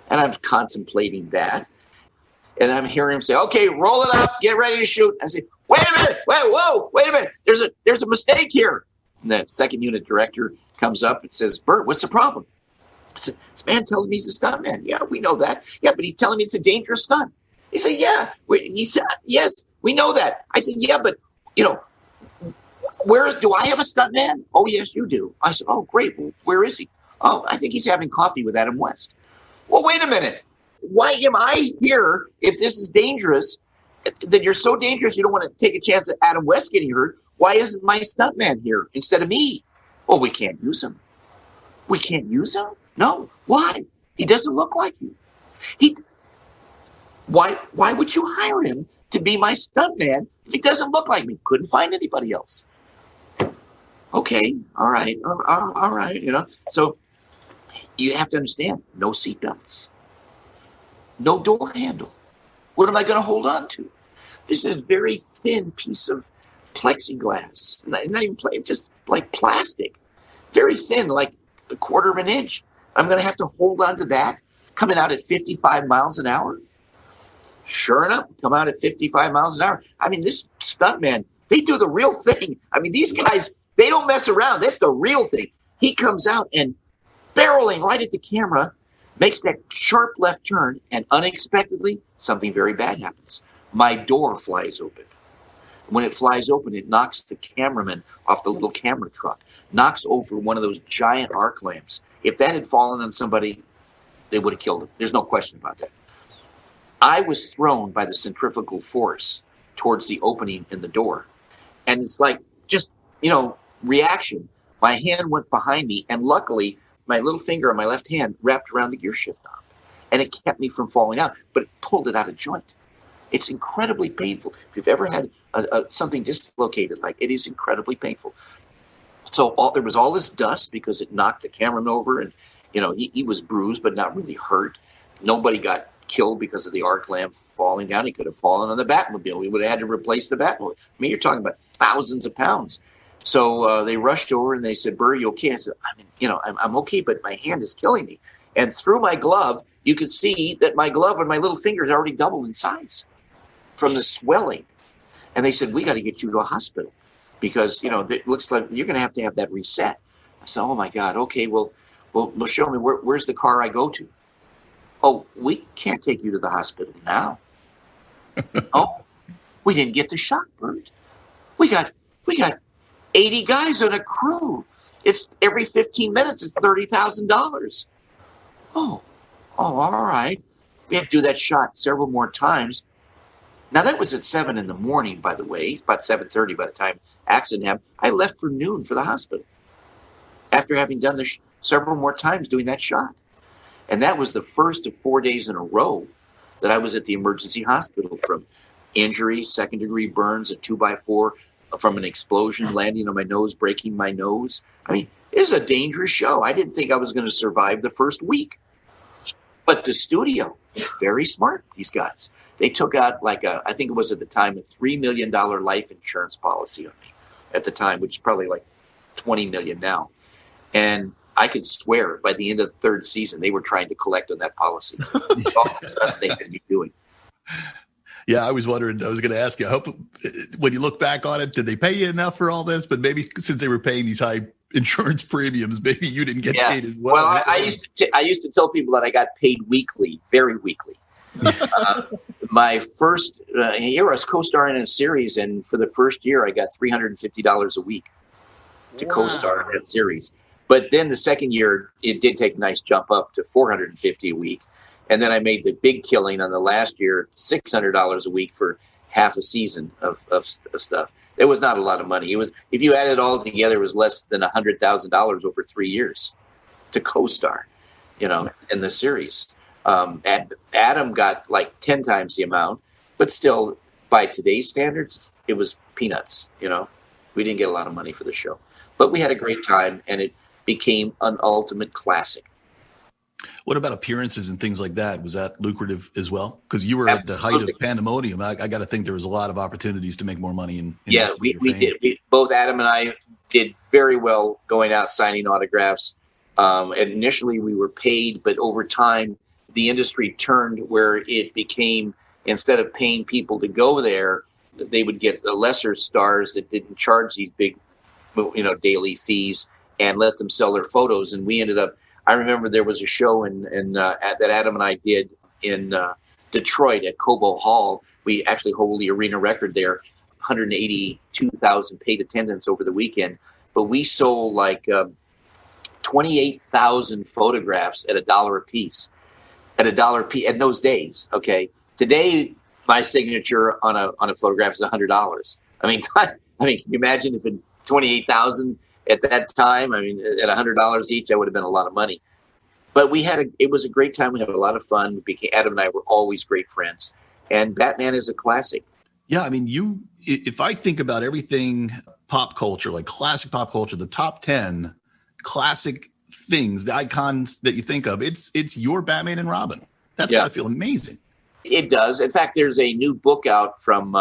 And I'm contemplating that. And I'm hearing him say, okay, roll it up, get ready to shoot. I say, wait a minute, wait a minute. There's a mistake here. And the second unit director comes up and says, Burt, what's the problem? I said, this man telling me he's a stuntman. Yeah, we know that. Yeah, but he's telling me it's a dangerous stunt. He said, yeah. He said, yes, we know that. I said, yeah, but, where do I have a stuntman? Oh, yes, you do. I said, oh, great. Well, where is he? Oh, I think he's having coffee with Adam West. Well, wait a minute. Why am I here if this is dangerous? That you're so dangerous you don't want to take a chance at Adam West getting hurt. Why isn't my stuntman here instead of me? Oh, we can't use him. We can't use him? No. Why? He doesn't look like you. Why would you hire him to be my stuntman if he doesn't look like me? Couldn't find anybody else. Okay, all right. So you have to understand, no seatbelts. No door handle. What am I going to hold on to? This is very thin piece of plexiglass. Not even just like plastic. Very thin, like a quarter of an inch. I'm going to have to hold on to that coming out at 55 miles an hour. Sure enough, come out at 55 miles an hour. I mean, this stuntman, they do the real thing. I mean, these guys, they don't mess around. That's the real thing. He comes out and barreling right at the camera, makes that sharp left turn, and unexpectedly, something very bad happens. My door flies open. When it flies open, it knocks the cameraman off the little camera truck, knocks over one of those giant arc lamps. If that had fallen on somebody, they would have killed him. There's no question about that. I was thrown by the centrifugal force towards the opening in the door. And it's like just, reaction. My hand went behind me, and luckily, my little finger on my left hand wrapped around the gear shift knob. and it kept me from falling out, but it pulled it out of joint. It's incredibly painful. If you've ever had something dislocated, like it is incredibly painful. So there was all this dust because it knocked the cameraman over, and he was bruised but not really hurt. Nobody got killed because of the arc lamp falling down. He could have fallen on the Batmobile. We would have had to replace the Batmobile. I mean, you're talking about thousands of pounds. So they rushed over and they said, "Burt, you okay?" I said, I'm okay, but my hand is killing me. And through my glove, you could see that my glove and my little finger had already doubled in size from the swelling. And they said, "We got to get you to a hospital because, it looks like you're going to have that reset." I said, "Oh, my God. Okay, well, show me. Where's the car I go to?" "Oh, we can't take you to the hospital now." "Oh, we didn't get the shot, Burt. We got 80 guys on a crew. It's every 15 minutes. It's $30,000. Oh, all right. We had to do that shot several more times. Now, that was at 7 in the morning, by the way, about 7:30 by the time accident happened. I left for noon for the hospital after having done this several more times doing that shot. And that was the first of 4 days in a row that I was at the emergency hospital from injuries, second-degree burns, a 2x4 from an explosion, landing on my nose, breaking my nose. I mean, it was a dangerous show. I didn't think I was going to survive the first week. But the studio, very smart, these guys. They took out I think it was at the time, a $3 million life insurance policy on me at the time, which is probably like $20 million now. And I could swear by the end of the third season, they were trying to collect on that policy. That's they could be doing. Yeah, I was wondering, I was going to ask you, I hope when you look back on it, did they pay you enough for all this? But maybe since they were paying these high insurance premiums, maybe you didn't get paid as well. Well, I used to tell people that I got paid weekly, very weekly. My first year, I was co-starring in a series, and for the first year, I got $350 a week to co-star in that series. But then the second year, it did take a nice jump up to $450 a week. And then I made the big killing on the last year, $600 a week for half a season of stuff. It was not a lot of money. It was, if you add it all together, it was less than $100,000 over 3 years to co-star, in the series. Adam got like 10 times the amount, but still, by today's standards, it was peanuts. We didn't get a lot of money for the show, but we had a great time, and it became an ultimate classic. What about appearances and things like that? Was that lucrative as well? Because you were at the height of pandemonium. I got to think there was a lot of opportunities to make more money. Yeah, we did. Both Adam and I did very well going out signing autographs. And initially we were paid, but over time the industry turned where it became, instead of paying people to go there, they would get the lesser stars that didn't charge these big, daily fees and let them sell their photos. And we ended up, I remember there was a show that Adam and I did in Detroit at Cobo Hall. We actually hold the arena record there, 182,000 paid attendance over the weekend. But we sold 28,000 photographs at $1 a piece. At $1 a piece in those days. Okay, today my signature on a photograph is $100. I mean, can you imagine if in 28,000? At that time, at $100 each, that would have been a lot of money. But it was a great time. We had a lot of fun. Adam and I were always great friends. And Batman is a classic. Yeah, if I think about everything pop culture, like classic pop culture, the top 10 classic things, the icons that you think of, it's your Batman and Robin. That's got to feel amazing. It does. In fact, there's a new book out from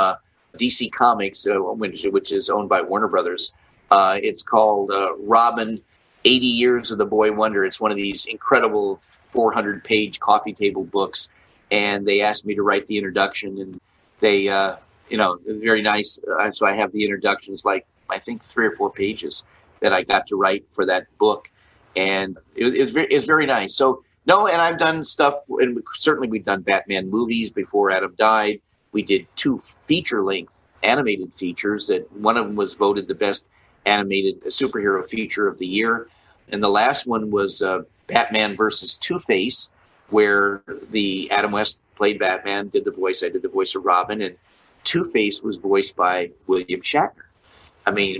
DC Comics, which is owned by Warner Brothers. It's called Robin, 80 Years of the Boy Wonder. It's one of these incredible 400-page coffee table books. And they asked me to write the introduction. And they, very nice. So I have the introductions, I think 3 or 4 pages that I got to write for that book. And it's very nice. So, no, and I've done stuff. And certainly we've done Batman movies before Adam died. We did 2 feature-length animated features that one of them was voted the best animated superhero feature of the year. And the last one was Batman versus Two-Face, where the Adam West played Batman, did the voice. I did the voice of Robin, and Two-Face was voiced by William Shatner.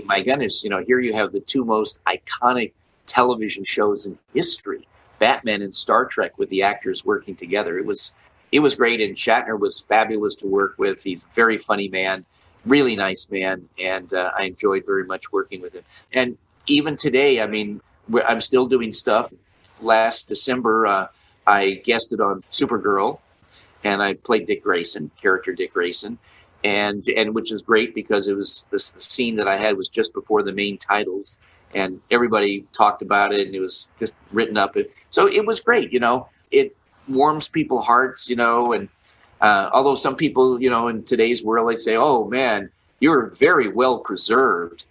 My goodness, here you have the 2 most iconic television shows in history Batman and Star Trek with the actors working together. It was great, and Shatner was fabulous to work with. He's a very funny man, really nice man, and I enjoyed very much working with him. And even today, I mean, I'm still doing stuff. Last December, I guested on Supergirl, and I played character Dick Grayson, and which is great because it was the scene that I had was just before the main titles, and everybody talked about it, and it was just written up. So it was great, It warms people's hearts, and although some people, in today's world, they say, "Oh man, you're very well preserved."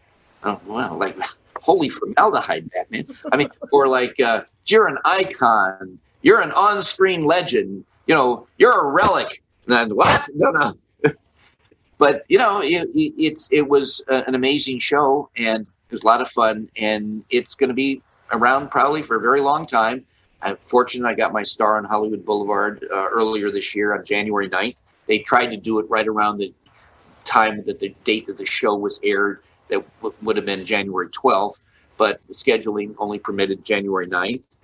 Oh well, like holy formaldehyde, Batman. I mean, or like you're an icon, you're an on-screen legend. You're a relic. And what? No. But it was an amazing show, and it was a lot of fun, and it's going to be around probably for a very long time. I'm fortunate I got my star on Hollywood Boulevard earlier this year on January 9th. They tried to do it right around the time that the date that the show was aired. That would have been January 12th, but the scheduling only permitted January 9th.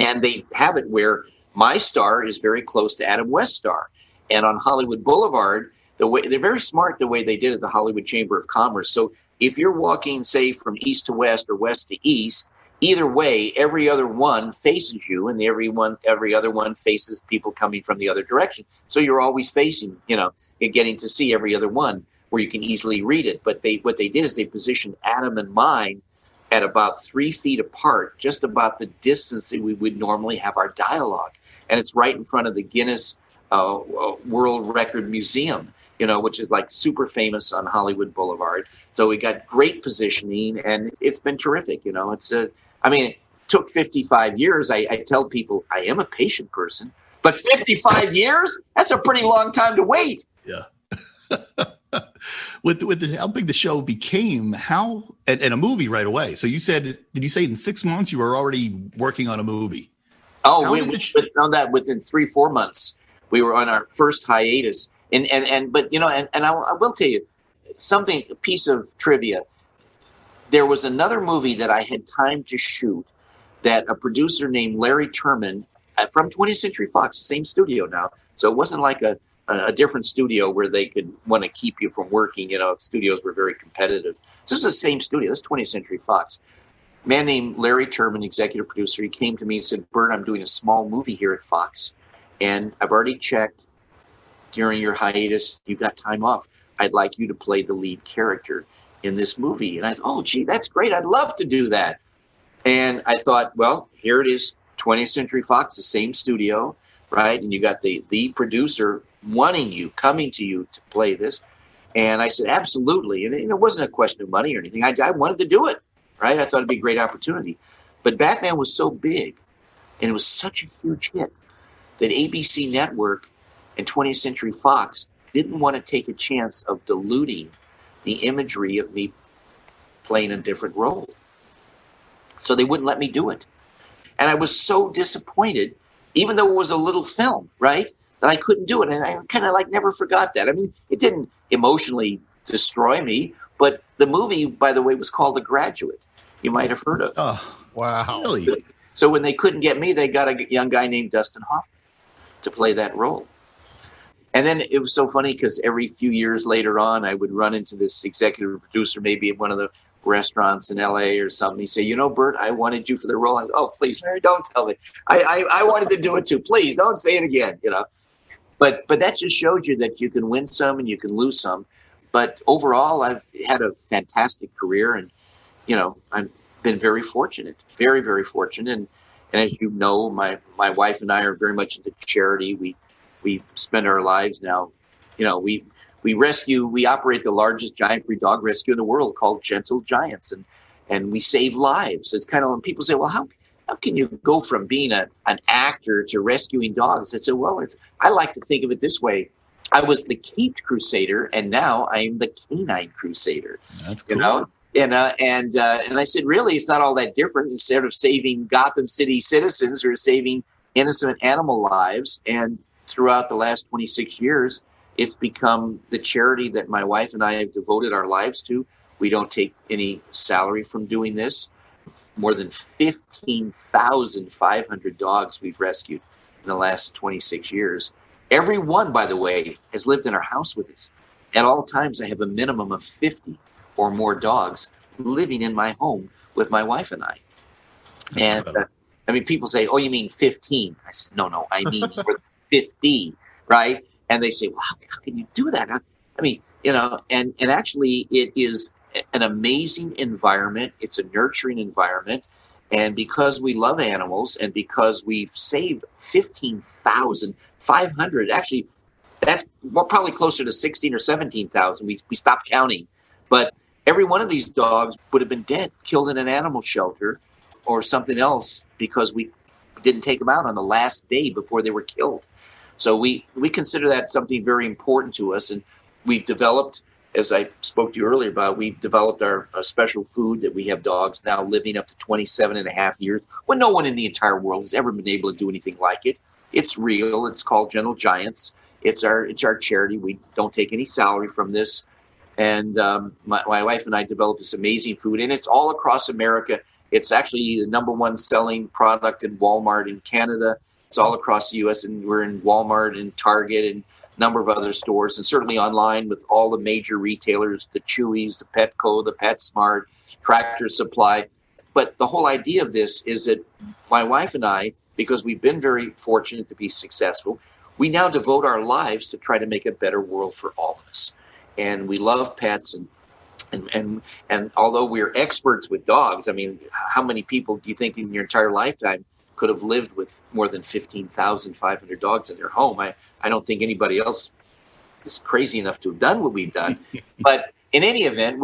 And they have it where my star is very close to Adam West's star. And on Hollywood Boulevard, they're very smart the way they did it, the Hollywood Chamber of Commerce. So if you're walking, say, from east to west or west to east, either way, every other one faces you, and every other one faces people coming from the other direction. So you're always facing, you're getting to see every other one where you can easily read it. But what they did is they positioned Adam and mine at about 3 feet apart, just about the distance that we would normally have our dialogue. And it's right in front of the Guinness World Record Museum, which is like super famous on Hollywood Boulevard. So we got great positioning, and it's been terrific. It took 55 years. I tell people I am a patient person, but 55 years, that's a pretty long time to wait. Yeah. with how big the show became, and a movie right away. So did you say in 6 months you were already working on a movie? Oh, we found that within 3-4 months. We were on our first hiatus, but I will tell you a piece of trivia. There was another movie that I had time to shoot that a producer named Larry Terman from 20th Century Fox, same studio now. So it wasn't like a different studio where they could want to keep you from working. Studios were very competitive. So this is the same studio. This is 20th Century Fox. A man named Larry Terman, executive producer, he came to me and said, "Burt, I'm doing a small movie here at Fox, and I've already checked during your hiatus. You've got time off. I'd like you to play the lead character in this movie." And I thought, "Oh, gee, that's great. I'd love to do that." And I thought, well, here it is, 20th Century Fox, the same studio, right? And you got the producer coming to you to play this. And I said, absolutely. And it wasn't a question of money or anything. I wanted to do it, right? I thought it'd be a great opportunity. But Batman was so big, and it was such a huge hit, that ABC Network and 20th Century Fox didn't want to take a chance of diluting the imagery of me playing a different role. So they wouldn't let me do it. And I was so disappointed, even though it was a little film, right, that I couldn't do it. And I kind of never forgot that. I mean, it didn't emotionally destroy me, but the movie, by the way, was called The Graduate. You might have heard of it. Oh, wow. Really? So when they couldn't get me, they got a young guy named Dustin Hoffman to play that role. And then it was so funny because every few years later on, I would run into this executive producer, maybe at one of the restaurants in LA or something. He'd say, "Burt, I wanted you for the role." I go, "Oh, please, Mary, don't tell me. I wanted to do it too. Please don't say it again." But that just shows you that you can win some and you can lose some. But overall, I've had a fantastic career, and I've been very fortunate, very, very fortunate. And as you know, my wife and I are very much into charity. We spend our lives now, we operate the largest giant breed dog rescue in the world called Gentle Giants, and we save lives. It's kind of when people say, "Well, how can you go from being an actor to rescuing dogs?" I said, "Well, I like to think of it this way. I was the caped crusader, and now I am the canine crusader." That's cool. And I said, really, it's not all that different. Instead of saving Gotham City citizens or saving innocent animal lives, and throughout the last 26 years, it's become the charity that my wife and I have devoted our lives to. We don't take any salary from doing this. more than 15,500 dogs we've rescued in the last 26 years. Every one, by the way, has lived in our house with us. At all times, I have a minimum of 50 or more dogs living in my home with my wife and I. That's And incredible. I mean, people say, "Oh, you mean 15?" I said, "No, I mean more than 50, right?" And they say, "Well, how can you do that?" I mean, and actually, it is an amazing environment. It's a nurturing environment, and because we love animals, and because we've saved 15,500, actually, that's probably closer to 16 or 17,000. We stopped counting, but every one of these dogs would have been dead, killed in an animal shelter or something else, because we didn't take them out on the last day before they were killed. So we consider that something very important to us. And we've developed, as I spoke to you earlier about, we've developed our special food that we have dogs now living up to 27 and a half years when no one in the entire world has ever been able to do anything like it. It's real. It's called Gentle Giants. It's our charity. We don't take any salary from this. And my wife and I developed this amazing food, and it's all across America. It's actually the number one selling product in Walmart in Canada. It's all across the U.S., and we're in Walmart and Target and a number of other stores, and certainly online with all the major retailers, the Chewy's, the Petco, the PetSmart, Tractor Supply. But the whole idea of this is that my wife and I, because we've been very fortunate to be successful, we now devote our lives to try to make a better world for all of us. And we love pets, and although we're experts with dogs, I mean, how many people do you think in your entire lifetime could have lived with more than 15,500 dogs in their home? I don't think anybody else is crazy enough to have done what we've done. But in any event,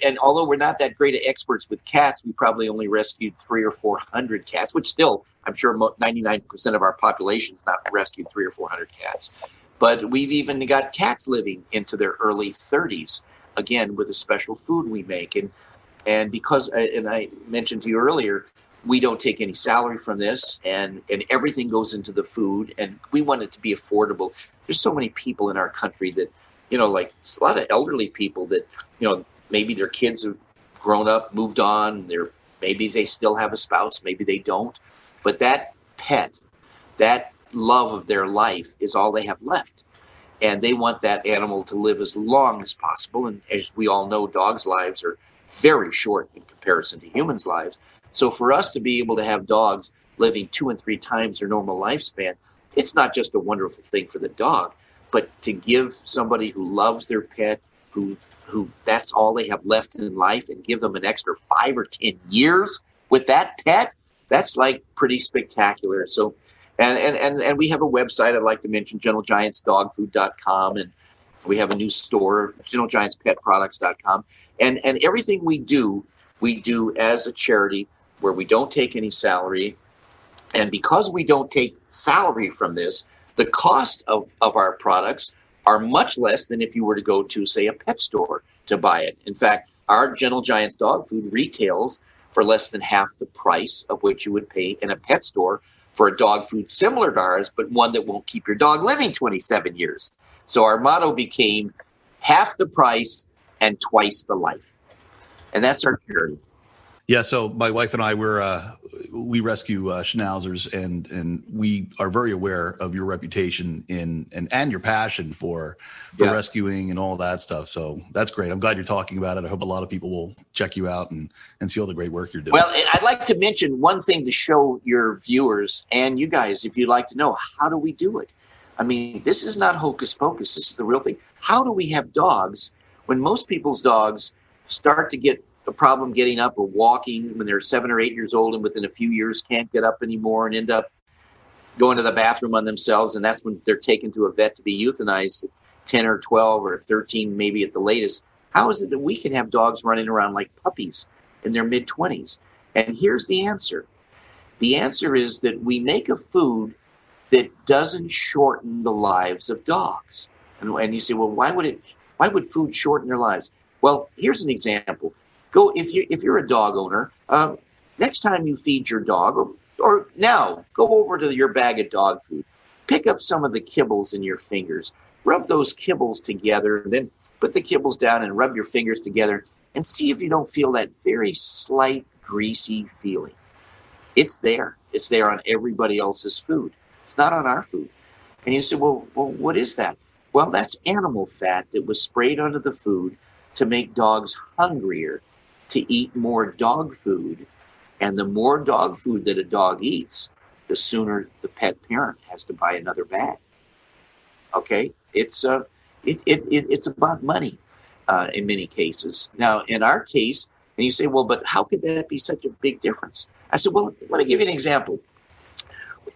and although we're not that great at experts with cats, we probably only rescued 300 or 400 cats, which still, I'm sure 99% of our population has not rescued 300 or 400 cats. But we've even got cats living into their early 30s, again, with the special food we make. And because, and I mentioned to you earlier, we don't take any salary from this, and everything goes into the food, and we want it to be affordable. There's so many people in our country that, like a lot of elderly people that, maybe their kids have grown up, moved on, maybe they still have a spouse, maybe they don't. But that pet, that love of their life is all they have left. And they want that animal to live as long as possible. And as we all know, dogs' lives are very short in comparison to humans' lives. So for us to be able to have dogs living 2 and 3 times their normal lifespan, it's not just a wonderful thing for the dog, but to give somebody who loves their pet, who that's all they have left in life, and give them an extra 5 or 10 years with that pet, that's like pretty spectacular. So, and we have a website I'd like to mention, gentlegiantsdogfood.com, and we have a new store, gentlegiantspetproducts.com, and everything we do as a charity where we don't take any salary. And because we don't take salary from this, the cost of our products are much less than if you were to go to, say, a pet store to buy it. In fact, our Gentle Giants dog food retails for less than half the price of what you would pay in a pet store for a dog food similar to ours, but one that won't keep your dog living 27 years. So our motto became half the price and twice the life. And that's our charity. Yeah, so my wife and I we rescue schnauzers, and we are very aware of your reputation and your passion for rescuing and all that stuff. So that's great. I'm glad you're talking about it. I hope a lot of people will check you out and see all the great work you're doing. Well, I'd like to mention one thing to show your viewers and you guys, if you'd like to know, how do we do it? I mean, this is not hocus pocus. This is the real thing. How do we have dogs when most people's dogs start to get a problem getting up or walking when they're 7 or 8 years old, and within a few years can't get up anymore and end up going to the bathroom on themselves, and that's when they're taken to a vet to be euthanized at 10 or 12 or 13 maybe at the latest? How is it that we can have dogs running around like puppies in their mid-20s? And here's the answer. The answer is that we make a food that doesn't shorten the lives of dogs. And you say, well, why would food shorten their lives? Well, here's an example. If you're a dog owner, next time you feed your dog, or now go over to your bag of dog food, pick up some of the kibbles in your fingers, rub those kibbles together, and then put the kibbles down and rub your fingers together, and see if you don't feel that very slight greasy feeling. It's there. It's there on everybody else's food. It's not on our food. And you say, well, what is that? Well, that's animal fat that was sprayed onto the food to make dogs hungrier, to eat more dog food. And the more dog food that a dog eats, the sooner the pet parent has to buy another bag. Okay? It's about money in many cases. Now, in our case, and you say, well, but how could that be such a big difference? I said, well, let me give you an example.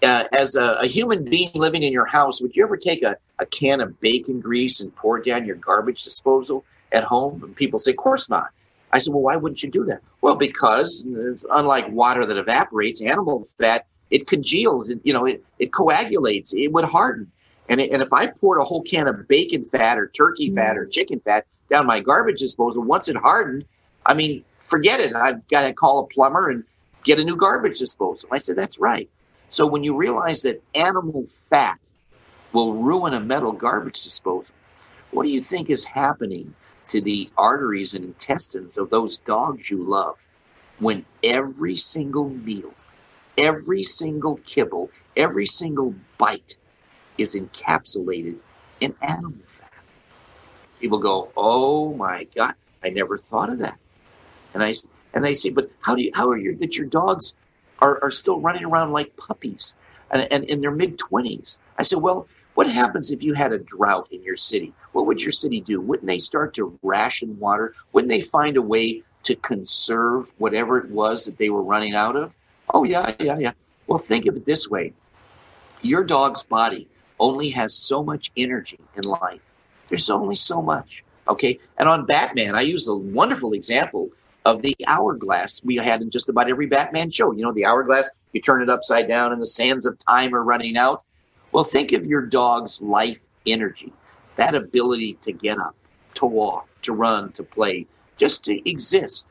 As a human being living in your house, would you ever take a can of bacon grease and pour it down your garbage disposal at home? And people say, of course not. I said, well, why wouldn't you do that? Well, because unlike water that evaporates, animal fat, it congeals, it coagulates, it would harden. And if I poured a whole can of bacon fat or turkey fat or chicken fat down my garbage disposal, once it hardened, I mean, forget it. I've got to call a plumber and get a new garbage disposal. I said, that's right. So when you realize that animal fat will ruin a metal garbage disposal, what do you think is happening to the arteries and intestines of those dogs you love when every single meal, every single kibble, every single bite is encapsulated in animal fat? People go, oh my God, I never thought of that. And they say, but how are you that your dogs are still running around like puppies and in their mid-20s? I said, well, what happens if you had a drought in your city? What would your city do? Wouldn't they start to ration water? Wouldn't they find a way to conserve whatever it was that they were running out of? Oh, yeah. Well, think of it this way. Your dog's body only has so much energy in life. There's only so much, okay? And on Batman, I use a wonderful example of the hourglass we had in just about every Batman show. You know, the hourglass, you turn it upside down and the sands of time are running out. Well, think of your dog's life energy, that ability to get up, to walk, to run, to play, just to exist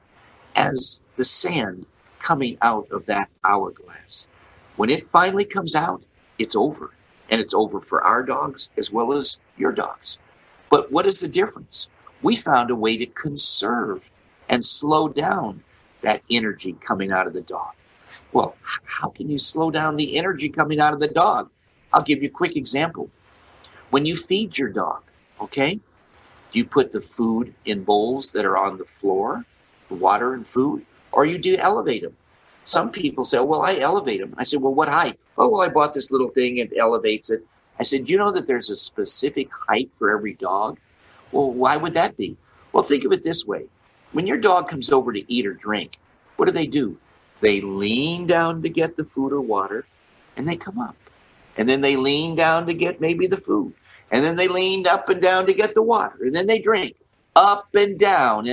as the sand coming out of that hourglass. When it finally comes out, it's over. And it's over for our dogs as well as your dogs. But what is the difference? We found a way to conserve and slow down that energy coming out of the dog. Well, how can you slow down the energy coming out of the dog? I'll give you a quick example. When you feed your dog, okay, do you put the food in bowls that are on the floor, the water and food, or do you elevate them? Some people say, well, I elevate them. I said, well, what height? Oh, well, I bought this little thing, it elevates it. I said, do you know that there's a specific height for every dog? Well, why would that be? Well, think of it this way. When your dog comes over to eat or drink, what do? They lean down to get the food or water, and they come up. And then they lean down to get maybe the food. And then they lean up and down to get the water. And then they drink up and down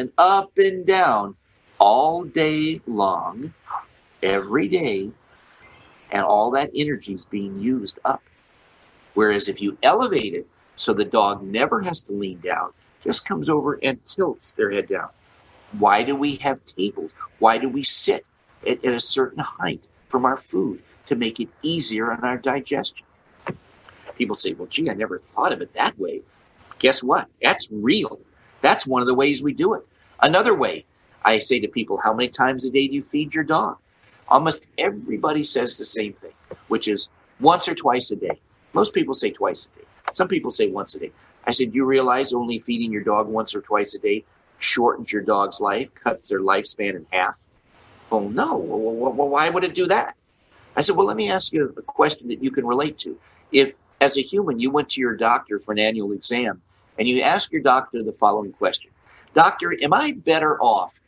all day long, every day. And all that energy is being used up. Whereas if you elevate it so the dog never has to lean down, just comes over and tilts their head down. Why do we have tables? Why do we sit at a certain height from our food? To make it easier on our digestion. People say, well, gee, I never thought of it that way. Guess what? That's real. That's one of the ways we do it. Another way, I say to people, how many times a day do you feed your dog? Almost everybody says the same thing, which is once or twice a day. Most people say twice a day. Some people say once a day. I said, do you realize only feeding your dog once or twice a day shortens your dog's life, cuts their lifespan in half? Well, no. Well, why would it do that? I said, well, let me ask you a question that you can relate to. If, as a human, you went to your doctor for an annual exam and you ask your doctor the following question. Doctor, am I better off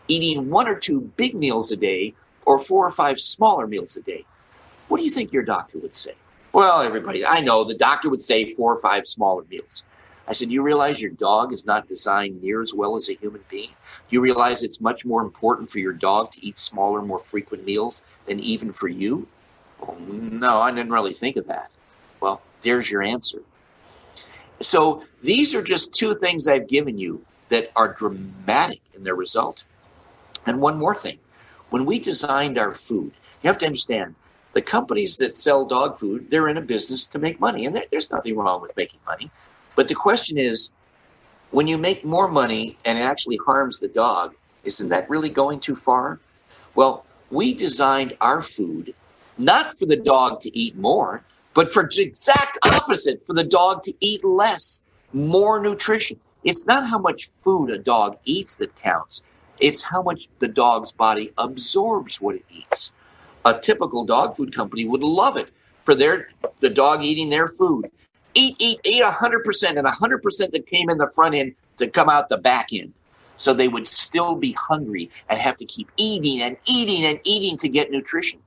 eating 1 or 2 big meals a day or 4 or 5 smaller meals a day? What do you think your doctor would say? Well, everybody, I know the doctor would say 4 or 5 smaller meals. I said, do you realize your dog is not designed near as well as a human being? Do you realize it's much more important for your dog to eat smaller, more frequent meals than even for you? Well, no, I didn't really think of that. Well, there's your answer. So these are just 2 things I've given you that are dramatic in their result. And one more thing. When we designed our food, you have to understand, the companies that sell dog food, they're in a business to make money. And there's nothing wrong with making money. But the question is, when you make more money and it actually harms the dog, isn't that really going too far? Well, we designed our food not for the dog to eat more, but for the exact opposite, for the dog to eat less, more nutrition. It's not how much food a dog eats that counts. It's how much the dog's body absorbs what it eats. A typical dog food company would love it for the dog eating their food. Eat 100%, and 100% that came in the front end to come out the back end. So they would still be hungry and have to keep eating and eating and eating to get nutrition.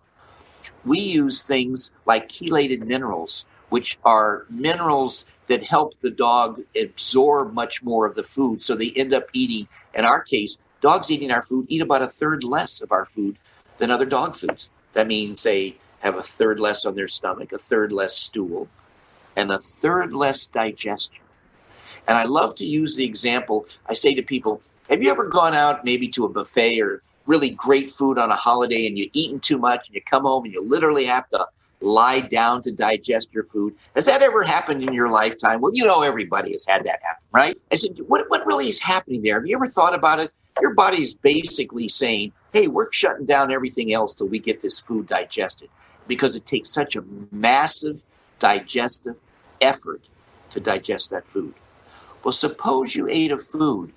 We use things like chelated minerals, which are minerals that help the dog absorb much more of the food. So they end up eating, in our case, dogs eating our food eat about a third less of our food than other dog foods. That means they have a third less on their stomach, a third less stool, and a third less digestion. And I love to use the example. I say to people, have you ever gone out maybe to a buffet or really great food on a holiday and you've eaten too much and you come home and you literally have to lie down to digest your food? Has that ever happened in your lifetime? Well, you know everybody has had that happen, right? I said, what really is happening there? Have you ever thought about it? Your body is basically saying, hey, we're shutting down everything else till we get this food digested, because it takes such a massive digestive effort to digest that food. Well, suppose you ate a food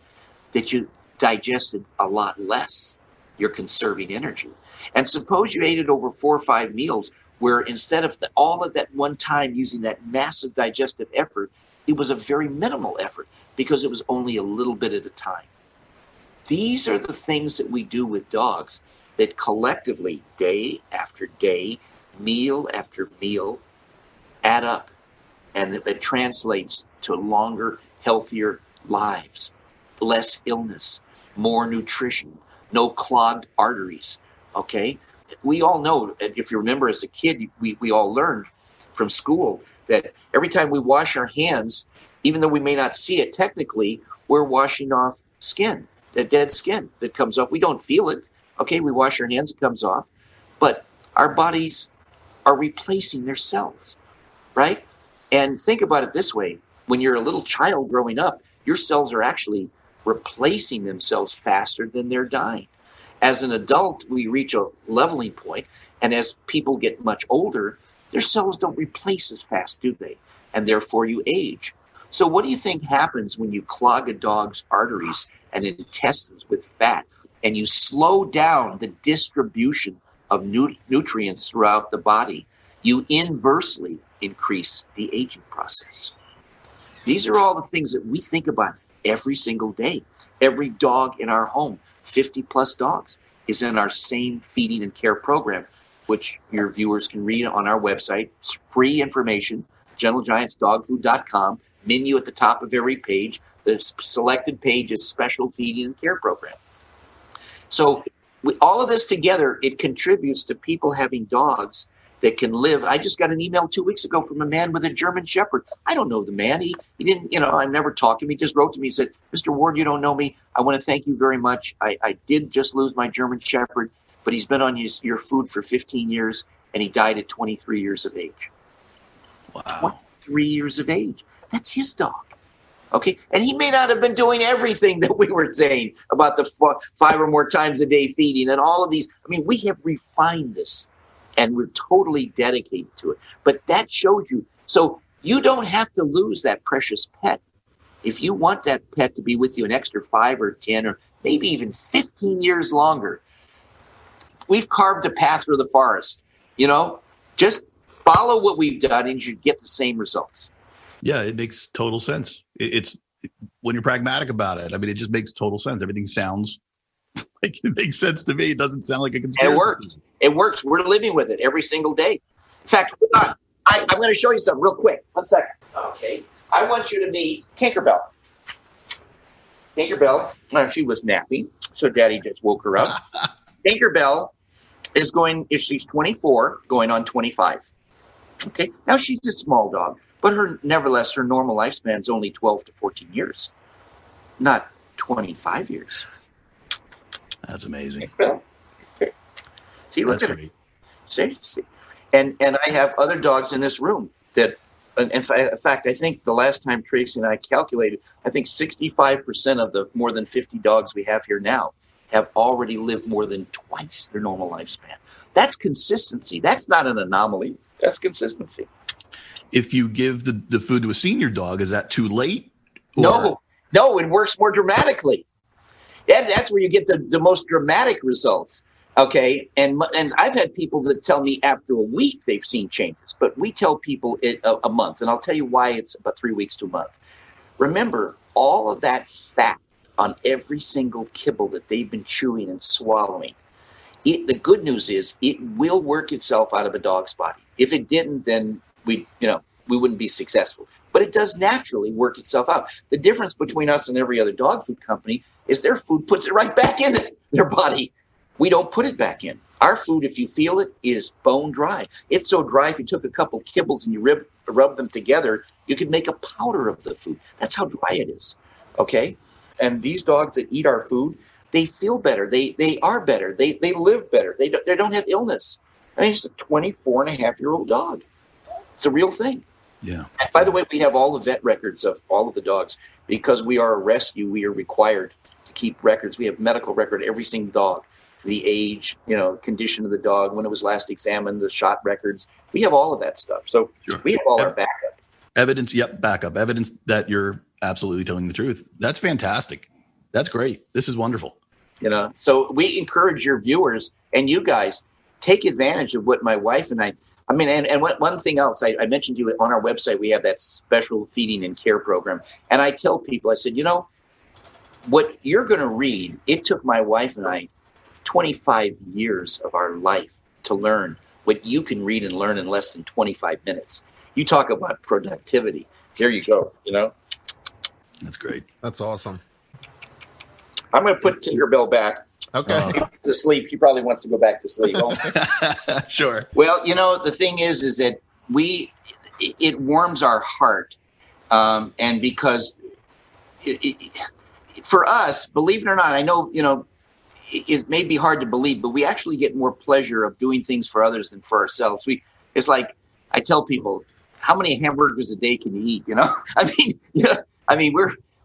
that you digested a lot less. You're conserving energy. And suppose you ate it over 4 or 5 meals, where instead of all of that one time using that massive digestive effort, it was a very minimal effort because it was only a little bit at a time. These are the things that we do with dogs that collectively, day after day, meal after meal, add up. And it translates to longer, healthier lives, less illness, more nutrition, no clogged arteries, okay? We all know, if you remember as a kid, we all learned from school that every time we wash our hands, even though we may not see it technically, we're washing off skin, the dead skin that comes off. We don't feel it, okay? We wash our hands, it comes off. But our bodies are replacing their cells, right? And think about it this way. When you're a little child growing up, your cells are actually replacing themselves faster than they're dying. As an adult, we reach a leveling point, and as people get much older, their cells don't replace as fast, do they? And therefore you age. So what do you think happens when you clog a dog's arteries and intestines with fat, and you slow down the distribution of nutrients throughout the body? You inversely increase the aging process. These are all the things that we think about every single day. Every dog in our home, 50 plus dogs, is in our same feeding and care program, which your viewers can read on our website. It's free information, gentlegiantsdogfood.com, menu at the top of every page. The selected page is special feeding and care program. So all of this together, it contributes to people having dogs that can live. I just got an email 2 weeks ago from a man with a German Shepherd. I don't know the man. He didn't, I never talked to him. He just wrote to me. He said, Mr. Ward, you don't know me. I want to thank you very much. I did just lose my German Shepherd, but he's been on your food for 15 years, and he died at 23 years of age. Wow. 23 years of age. That's his dog. Okay, and he may not have been doing everything that we were saying about the 5 or more times a day feeding and all of these. I mean, we have refined this, and we're totally dedicated to it. But that shows you. So you don't have to lose that precious pet. If you want that pet to be with you an extra 5 or 10 or maybe even 15 years longer, we've carved a path through the forest. Just follow what we've done and you get the same results. Yeah, it makes total sense. It's when you're pragmatic about it. I mean, it just makes total sense. Everything sounds like it makes sense to me. It doesn't sound like a conspiracy. And it works. It works. We're living with it every single day. In fact, hold on. I'm going to show you something real quick. 1 second. Okay. I want you to meet Tinkerbell. Tinkerbell, she was napping, so Daddy just woke her up. Tinkerbell is she's 24, going on 25. Okay. Now she's a small dog, but nevertheless, her normal lifespan is only 12 to 14 years, not 25 years. That's amazing. Okay. See, look That's at great. her. See. And I have other dogs in this room that, in fact, I think the last time Tracy and I calculated, I think 65% of the more than 50 dogs we have here now have already lived more than twice their normal lifespan. That's consistency. That's not an anomaly. That's consistency. If you give the food to a senior dog, is that too late? No, it works more dramatically. That's where you get the most dramatic results. Okay, and I've had people that tell me after a week they've seen changes, but we tell people a month, and I'll tell you why it's about 3 weeks to a month. Remember, all of that fat on every single kibble that they've been chewing and swallowing. The good news is it will work itself out of a dog's body. If it didn't, then we wouldn't be successful. But it does naturally work itself out. The difference between us and every other dog food company is their food puts it right back in their body. We don't put it back in. Our food, if you feel it, is bone dry. It's so dry, if you took a couple kibbles and you rub them together, you could make a powder of the food. That's how dry it is. Okay? And these dogs that eat our food, they feel better. They are better. They live better. They don't have illness. I mean, it's a 24-and-a-half-year-old dog. It's a real thing. Yeah. And by the way, we have all the vet records of all of the dogs. Because we are a rescue, we are required to keep records. We have medical record every single dog. The age, condition of the dog, when it was last examined, the shot records. We have all of that stuff. So we have all our backup. Evidence, backup. Evidence that you're absolutely telling the truth. That's fantastic. That's great. This is wonderful. So we encourage your viewers and you guys, take advantage of what my wife and and one thing else, I mentioned to you on our website, we have that special feeding and care program. And I tell people, I said, what you're going to read, it took my wife and I 25 years of our life to learn what you can read and learn in less than 25 minutes. You talk about productivity. There you go, That's great. That's awesome. I'm going to put Tinkerbell back. Okay. To sleep. She probably wants to go back to sleep. Sure. Well, the thing is that it warms our heart. And because for us, believe it or not, I know, it may be hard to believe, but we actually get more pleasure of doing things for others than for ourselves. It's like I tell people, how many hamburgers a day can you eat?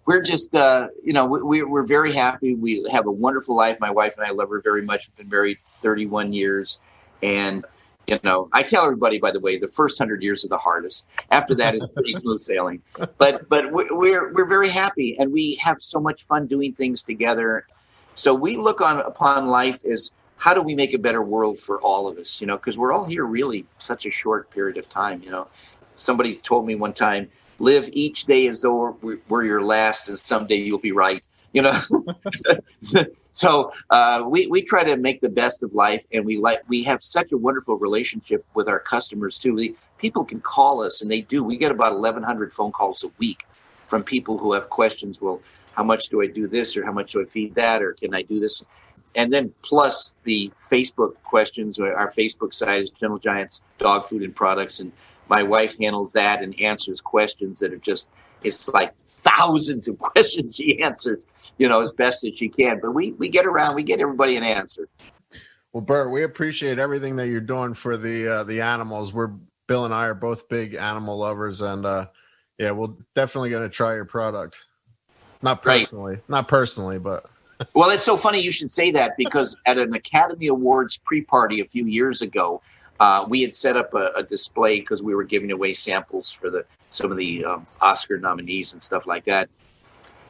We're just, we're very happy. We have a wonderful life. My wife and I love her very much. We've been married 31 years. And, I tell everybody, by the way, the first 100 years are the hardest. After that is pretty smooth sailing. But we're very happy, and we have so much fun doing things together. So we look upon life as, how do we make a better world for all of us? Because we're all here really such a short period of time. Somebody told me one time, live each day as though we're your last, and someday you'll be right. So we try to make the best of life, and we have such a wonderful relationship with our customers too. People can call us, and they do. We get about 1,100 phone calls a week from people who have questions. Well, how much do I do this, or how much do I feed that, or can I do this? And then plus the Facebook questions. Our Facebook site is Gentle Giants Dog Food and Products, and my wife handles that and answers questions that are just, it's like thousands of questions she answers, as best as she can. But we get around, we get everybody an answer. Well, Burt, we appreciate everything that you're doing for the animals. Bill and I are both big animal lovers, and we're definitely going to try your product. Not personally, but. Well, it's so funny you should say that, because at an Academy Awards pre-party a few years ago, we had set up a display because we were giving away samples for some of the Oscar nominees and stuff like that.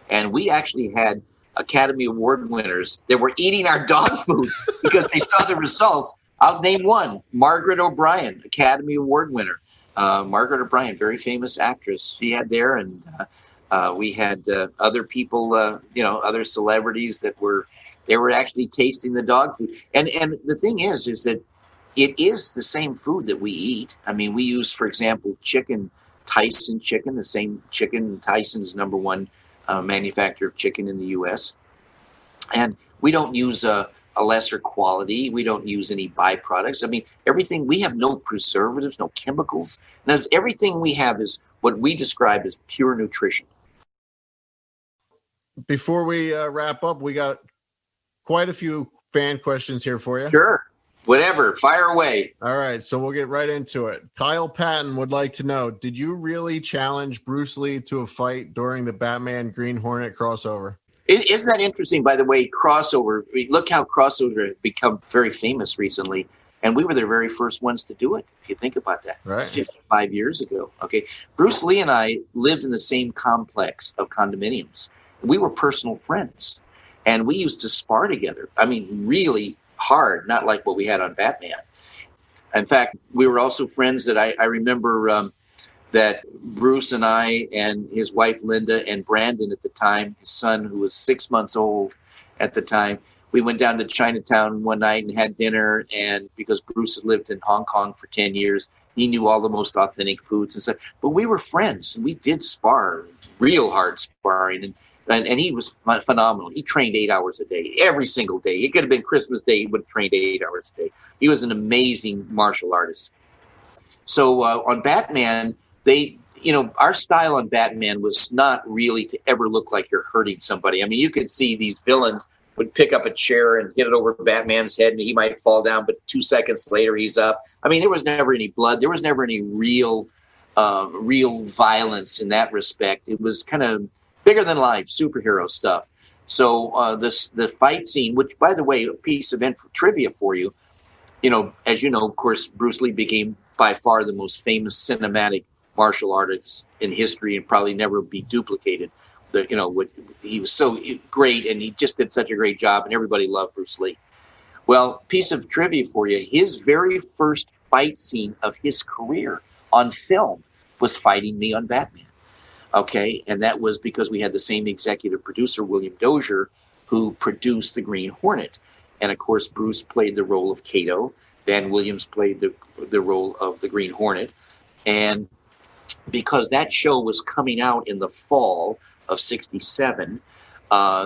And we actually had Academy Award winners that were eating our dog food because they saw the results. I'll name one, Margaret O'Brien, Academy Award winner. Margaret O'Brien, very famous actress. She had there, and we had other people, other celebrities that were actually tasting the dog food. And the thing is that it is the same food that we eat. I mean, we use, for example, Tyson chicken, the same chicken. Tyson is number one manufacturer of chicken in the U.S. And we don't use a lesser quality. We don't use any byproducts. I mean, everything, we have no preservatives, no chemicals. And everything we have is what we describe as pure nutrition. Before we wrap up, we got quite a few fan questions here for you. Sure. Whatever. Fire away. All right. So we'll get right into it. Kyle Patton would like to know, did you really challenge Bruce Lee to a fight during the Batman Green Hornet crossover? Isn't that interesting, by the way, crossover? I mean, look how crossover has become very famous recently. And we were the very first ones to do it, if you think about that. Right. It's 55 years ago. Okay. Bruce Lee and I lived in the same complex of condominiums. We were personal friends. And we used to spar together. I mean, really hard, not like what we had on Batman. In fact, we were also friends that I remember that Bruce and I and his wife Linda and Brandon at the time, his son who was 6 months old at the time, we went down to Chinatown one night and had dinner. And because Bruce had lived in Hong Kong for 10 years, he knew all the most authentic foods and stuff. But we were friends and we did spar, real hard sparring. And he was phenomenal. He trained 8 hours a day, every single day. It could have been Christmas Day. He would have trained 8 hours a day. He was an amazing martial artist. So on Batman, our style on Batman was not really to ever look like you're hurting somebody. I mean, you could see these villains would pick up a chair and hit it over Batman's head and he might fall down, but 2 seconds later he's up. I mean, there was never any blood. There was never any real violence in that respect. It was kind of bigger than life superhero stuff. So the fight scene, which, by the way, a piece of trivia for you, as you know, of course, Bruce Lee became by far the most famous cinematic martial artist in history and probably never be duplicated. He was so great and he just did such a great job and everybody loved Bruce Lee. Well, piece of trivia for you, his very first fight scene of his career on film was fighting me on Batman. Okay, and that was because we had the same executive producer, William Dozier, who produced the Green Hornet. And of course, Bruce played the role of Kato. Van Williams played the role of the Green Hornet. And because that show was coming out in the fall of 67,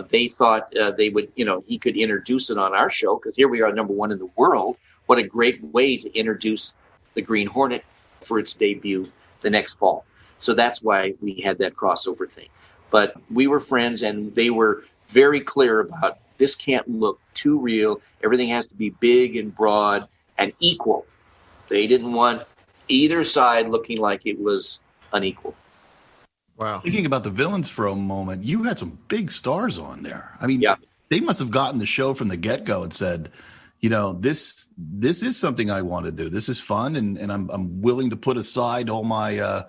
they thought they would, he could introduce it on our show because here we are, #1 in the world. What a great way to introduce the Green Hornet for its debut the next fall. So that's why we had that crossover thing. But we were friends and they were very clear about this can't look too real. Everything has to be big and broad and equal. They didn't want either side looking like it was unequal. Wow. Thinking about the villains for a moment, you had some big stars on there. I mean, yeah. They must have gotten the show from the get-go and said, this is something I want to do. This is fun, and I'm willing to put aside all my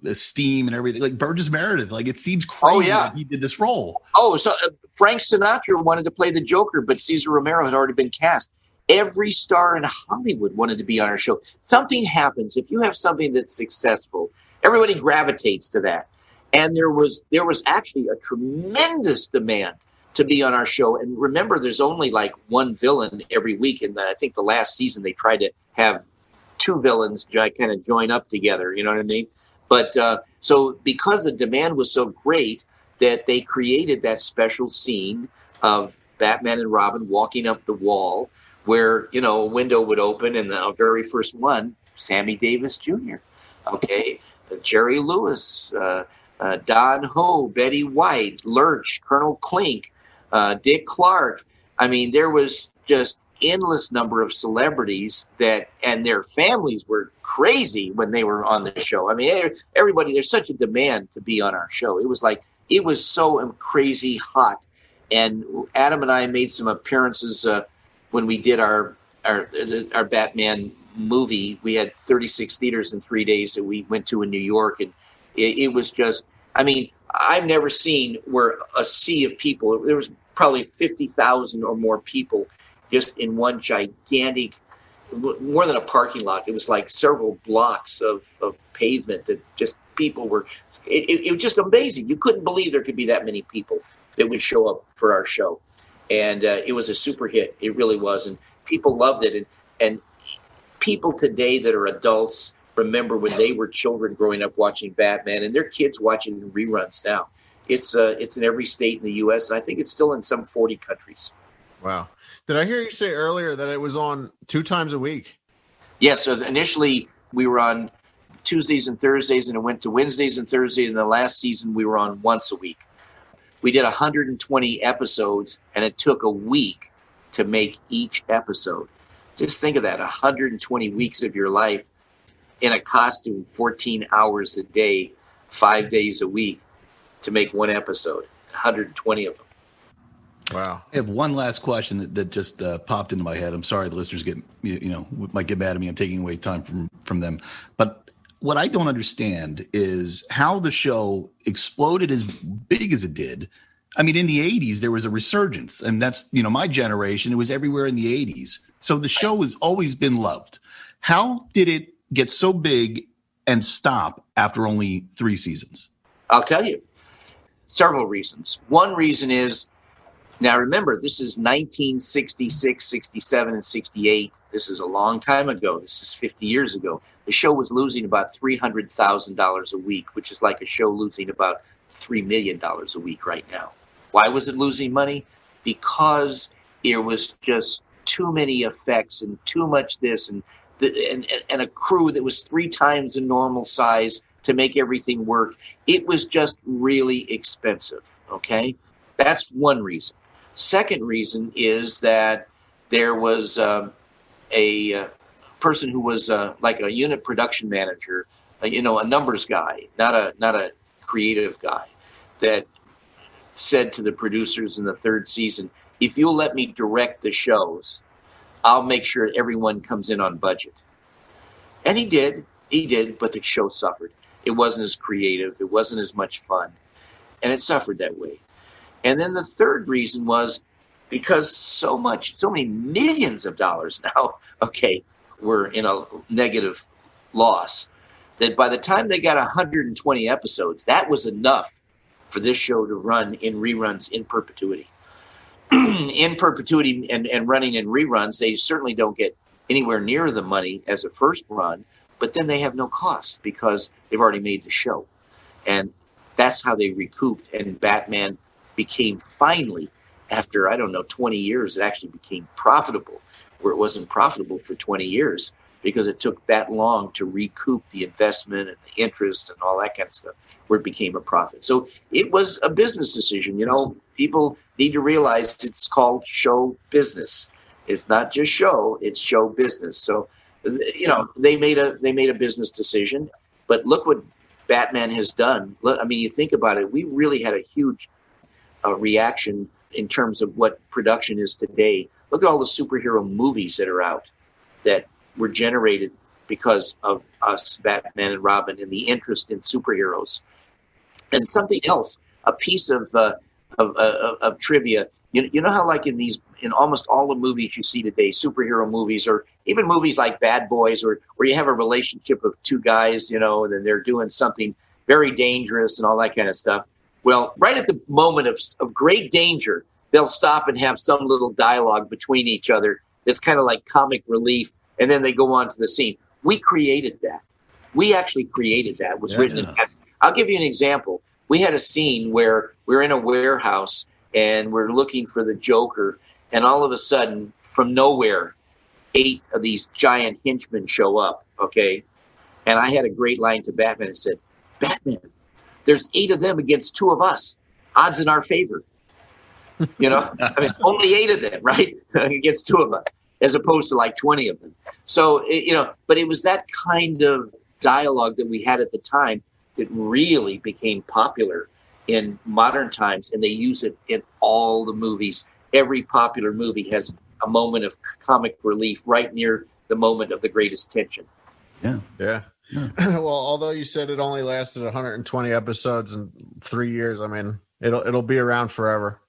esteem and everything. Like Burgess Meredith, like it seems crazy that he did this role. Oh, so Frank Sinatra wanted to play the Joker, but Cesar Romero had already been cast. Every star in Hollywood wanted to be on our show. Something happens. If you have something that's successful, everybody gravitates to that. And there was actually a tremendous demand to be on our show. And remember, there's only like one villain every week. And I think the last season they tried to have 2 villains kind of join up together. You know what I mean? But so because the demand was so great that they created that special scene of Batman and Robin walking up the wall where, a window would open and the very first one, Sammy Davis Jr., okay, Jerry Lewis, Don Ho, Betty White, Lurch, Colonel Klink, Dick Clark. I mean, there was just endless number of celebrities and their families were crazy when they were on the show. I mean, everybody, there's such a demand to be on our show. It was so crazy hot. And Adam and I made some appearances when we did our Batman movie. We had 36 theaters in 3 days that we went to in New York. And it was just, I mean, I've never seen where a sea of people, there was probably 50,000 or more people just in one gigantic, more than a parking lot. It was like several blocks of pavement that just people were, it was just amazing. You couldn't believe there could be that many people that would show up for our show. And it was a super hit. It really was. And people loved it. And people today that are adults remember when they were children growing up watching Batman, and their kids watching reruns now. It's in every state in the U.S., and I think it's still in some 40 countries. Wow. Did I hear you say earlier that it was on 2 times a week? Yes. So initially we were on Tuesdays and Thursdays, and it went to Wednesdays and Thursdays. And the last season we were on once a week. We did 120 episodes, and it took a week to make each episode. Just think of that, 120 weeks of your life in a costume, 14 hours a day, 5 days a week to make one episode, 120 of them. Wow. I have one last question that just popped into my head. I'm sorry the listeners might get mad at me. I'm taking away time from them. But what I don't understand is how the show exploded as big as it did. I mean, in the 80s, there was a resurgence. And that's, my generation. It was everywhere in the 80s. So the show has always been loved. How did it get so big and stop after only 3 seasons? I'll tell you. Several reasons. One reason is, now remember, this is 1966, 67, and 68. This is a long time ago. This is 50 years ago. The show was losing about $300,000 a week, which is like a show losing about $3 million a week right now. Why was it losing money? Because there was just too many effects and too much this and a crew that was 3 times the normal size to make everything work. It was just really expensive, okay? That's one reason. Second reason is that there was a person who was like a unit production manager, a numbers guy, not a creative guy, that said to the producers in the 3rd season, if you'll let me direct the shows, I'll make sure everyone comes in on budget. And he did, but the show suffered. It wasn't as creative. It wasn't as much fun. And it suffered that way. And then the third reason was because so many millions of dollars now, were in a negative loss, that by the time they got 120 episodes, that was enough for this show to run in reruns in perpetuity. In perpetuity and running in reruns, they certainly don't get anywhere near the money as a first run, but then they have no cost because they've already made the show. And that's how they recouped. And Batman became finally, after, 20 years, it actually became profitable, where it wasn't profitable for 20 years because it took that long to recoup the investment and the interest and all that kind of stuff, where it became a profit. So it was a business decision. People need to realize it's called show business. It's not just show, it's show business. So, they made a business decision, but look what Batman has done. You think about it, we really had a huge reaction in terms of what production is today. Look at all the superhero movies that are out that were generated because of us, Batman and Robin, and the interest in superheroes. And something else, a piece of trivia. You know how, like in almost all the movies you see today, superhero movies, or even movies like Bad Boys, where you have a relationship of 2 guys, and then they're doing something very dangerous and all that kind of stuff. Well, right at the moment of great danger, they'll stop and have some little dialogue between each other that's kind of like comic relief, and then they go on to the scene. We created that. We actually created that. It was written in that. I'll give you an example. We had a scene where we're in a warehouse and we're looking for the Joker, and all of a sudden, from nowhere, 8 of these giant henchmen show up, okay? And I had a great line to Batman and said, Batman, there's 8 of them against 2 of us. Odds in our favor. Only 8 of them, right? Against 2 of us, as opposed to like 20 of them. So, but it was that kind of dialogue that we had at the time that really became popular in modern times, and they use it in all the movies. Every popular movie has a moment of comic relief right near the moment of the greatest tension. Yeah. Well, although you said it only lasted 120 episodes in 3 years, it'll be around forever.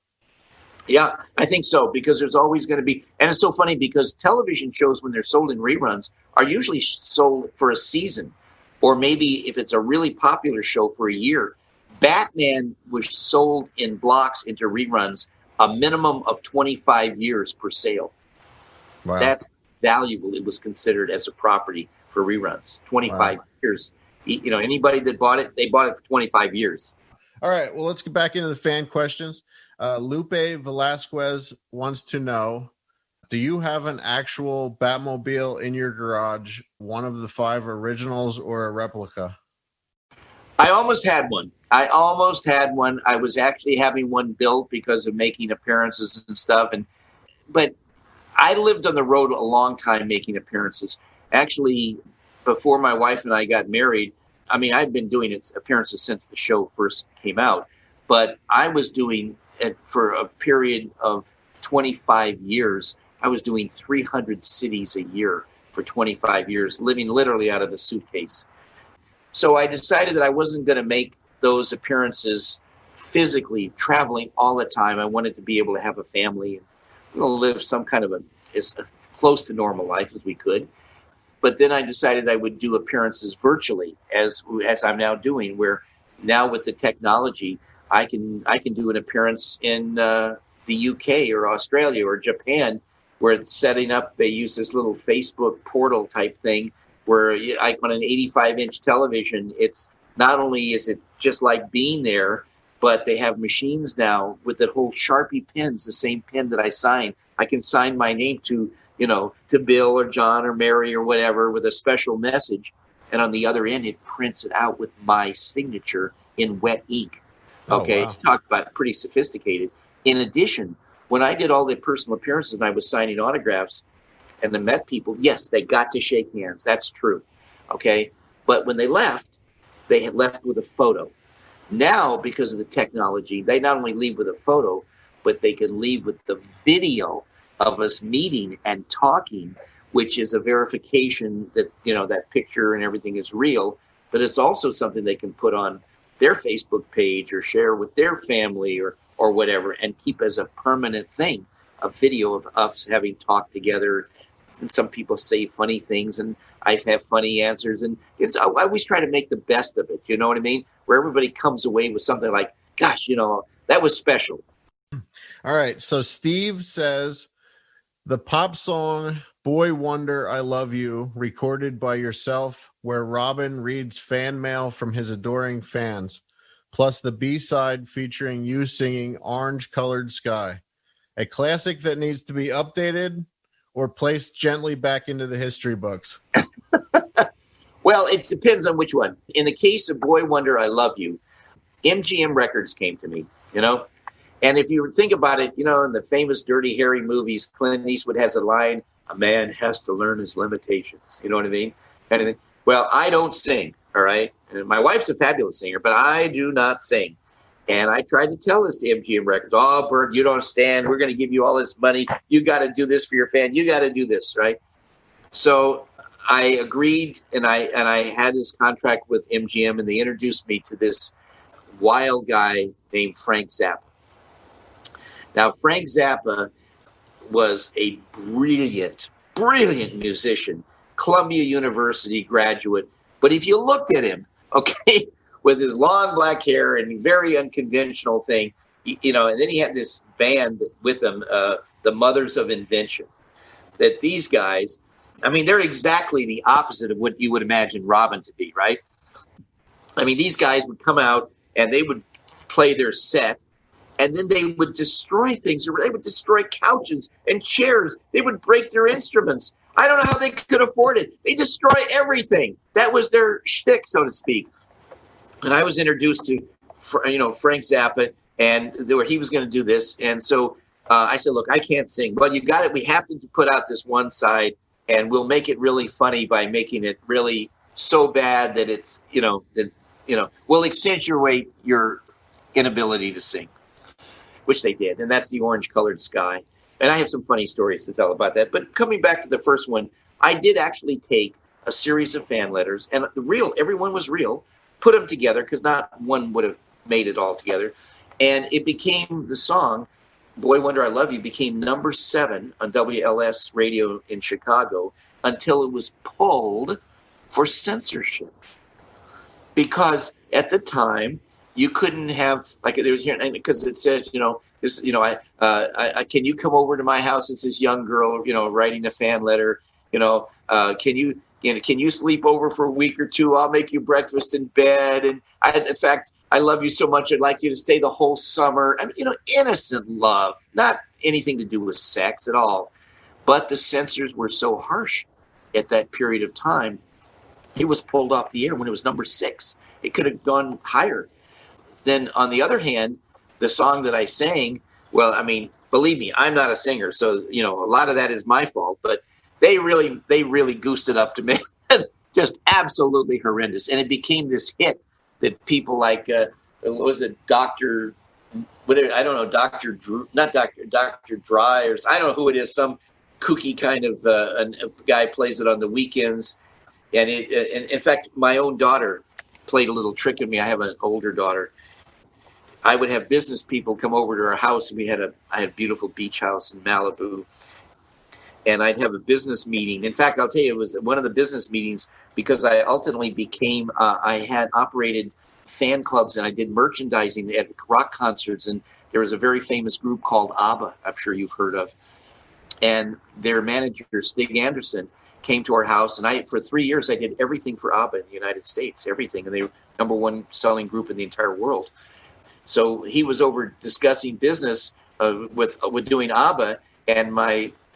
Yeah, I think so, because there's always going to be, and it's so funny because television shows, when they're sold in reruns, are usually sold for a season, or maybe if it's a really popular show, for a year. Batman was sold in blocks into reruns a minimum of 25 years per sale. Wow. That's valuable. It was considered as a property for reruns. 25 years. Anybody that bought it, they bought it for 25 years. All right. Well, let's get back into the fan questions. Lupe Velasquez wants to know, do you have an actual Batmobile in your garage, one of the 5 originals or a replica? I almost had one. I was actually having one built because of making appearances and stuff. But I lived on the road a long time making appearances. Actually, before my wife and I got married, I've been doing appearances since the show first came out. But I was doing for a period of 25 years, I was doing 300 cities a year for 25 years, living literally out of a suitcase. So I decided that I wasn't going to make those appearances physically, traveling all the time. I wanted to be able to have a family and live some kind of as close to normal life as we could. But then I decided I would do appearances virtually, as I'm now doing, where now with the technology, I can do an appearance in the UK or Australia or Japan, where it's setting up, they use this little Facebook portal type thing where on an 85-inch television, it's not only is it just like being there, but they have machines now with the whole Sharpie pens, the same pen that I sign. I can sign my name to Bill or John or Mary or whatever with a special message. And on the other end, it prints it out with my signature in wet ink. Okay, wow. Talk about pretty sophisticated. In addition, when I did all the personal appearances and I was signing autographs and I met people, yes, they got to shake hands. That's true. Okay, but when they had left with a photo. Now, because of the technology, they not only leave with a photo, but they can leave with the video of us meeting and talking, which is a verification that, that picture and everything is real, but it's also something they can put on their Facebook page or share with their family or whatever, and keep as a permanent thing, a video of us having talked together. And some people say funny things, and I have funny answers, and I always try to make the best of it. You know what I mean? Where everybody comes away with something like, gosh, that was special. All right. So Steve says the pop song Boy Wonder I Love You, recorded by yourself, where Robin reads fan mail from his adoring fans, plus the B-side featuring you singing Orange Colored Sky, a classic that needs to be updated or placed gently back into the history books. Well, it depends on which one. In the case of Boy Wonder I Love You, MGM Records came to me, And if you think about it, in the famous Dirty Harry movies, Clint Eastwood has a line, a man has to learn his limitations. You know what I mean? Kind of thing. Well, I don't sing, all right? And my wife's a fabulous singer, but I do not sing. And I tried to tell this to MGM Records, oh, Burt, you don't understand. We're going to give you all this money. You got to do this for your fan. You got to do this, right? So I agreed, and I had this contract with MGM, and they introduced me to this wild guy named Frank Zappa. Now, Frank Zappa was a brilliant musician, Columbia University graduate. But if you looked at him, okay, with his long black hair and very unconventional thing, and then he had this band with him, the Mothers of Invention, that these guys, they're exactly the opposite of what you would imagine Robin to be, right? These guys would come out and they would play their set, and then they would destroy things. They would destroy couches and chairs. They would break their instruments. I don't know how they could afford it. They destroy everything. That was their shtick, so to speak. And I was introduced to, Frank Zappa, and he was going to do this. And so I said, look, I can't sing. Well, you got it. We have to put out this one side, and we'll make it really funny by making it really so bad that it's, we'll accentuate your inability to sing, which they did. And that's the Orange Colored Sky. And I have some funny stories to tell about that. But coming back to the first one, I did actually take a series of fan letters, and everyone was real, put them together, because not one would have made it all together. And it became the song, Boy Wonder I Love You, became number 7 on WLS radio in Chicago until it was pulled for censorship. Because at the time, you couldn't have, like, there was here, because it said, can you come over to my house? It's this young girl, writing a fan letter. Can you sleep over for a week or two? I'll make you breakfast in bed. And in fact, I love you so much, I'd like you to stay the whole summer. Innocent love, not anything to do with sex at all. But the censors were so harsh at that period of time. It was pulled off the air when it was number 6. It could have gone higher. Then on the other hand, the song that I sang, well, believe me, I'm not a singer, so a lot of that is my fault. But they really goosed it up to me, just absolutely horrendous, and it became this hit that people like, was it Dr. I don't know, Dr. Drew, not Dr. Dry, or I don't know who it is, some kooky kind of a guy plays it on the weekends. And in fact, my own daughter played a little trick on me. I have an older daughter. I would have business people come over to our house, and I had a beautiful beach house in Malibu. And I'd have a business meeting. In fact, I'll tell you, it was one of the business meetings because I ultimately became, I had operated fan clubs and I did merchandising at rock concerts. And there was a very famous group called ABBA, I'm sure you've heard of. And their manager, Stig Anderson, came to our house. And for 3 years, I did everything for ABBA in the United States, everything. And they were #1 selling group in the entire world. So he was over discussing business with doing ABBA. And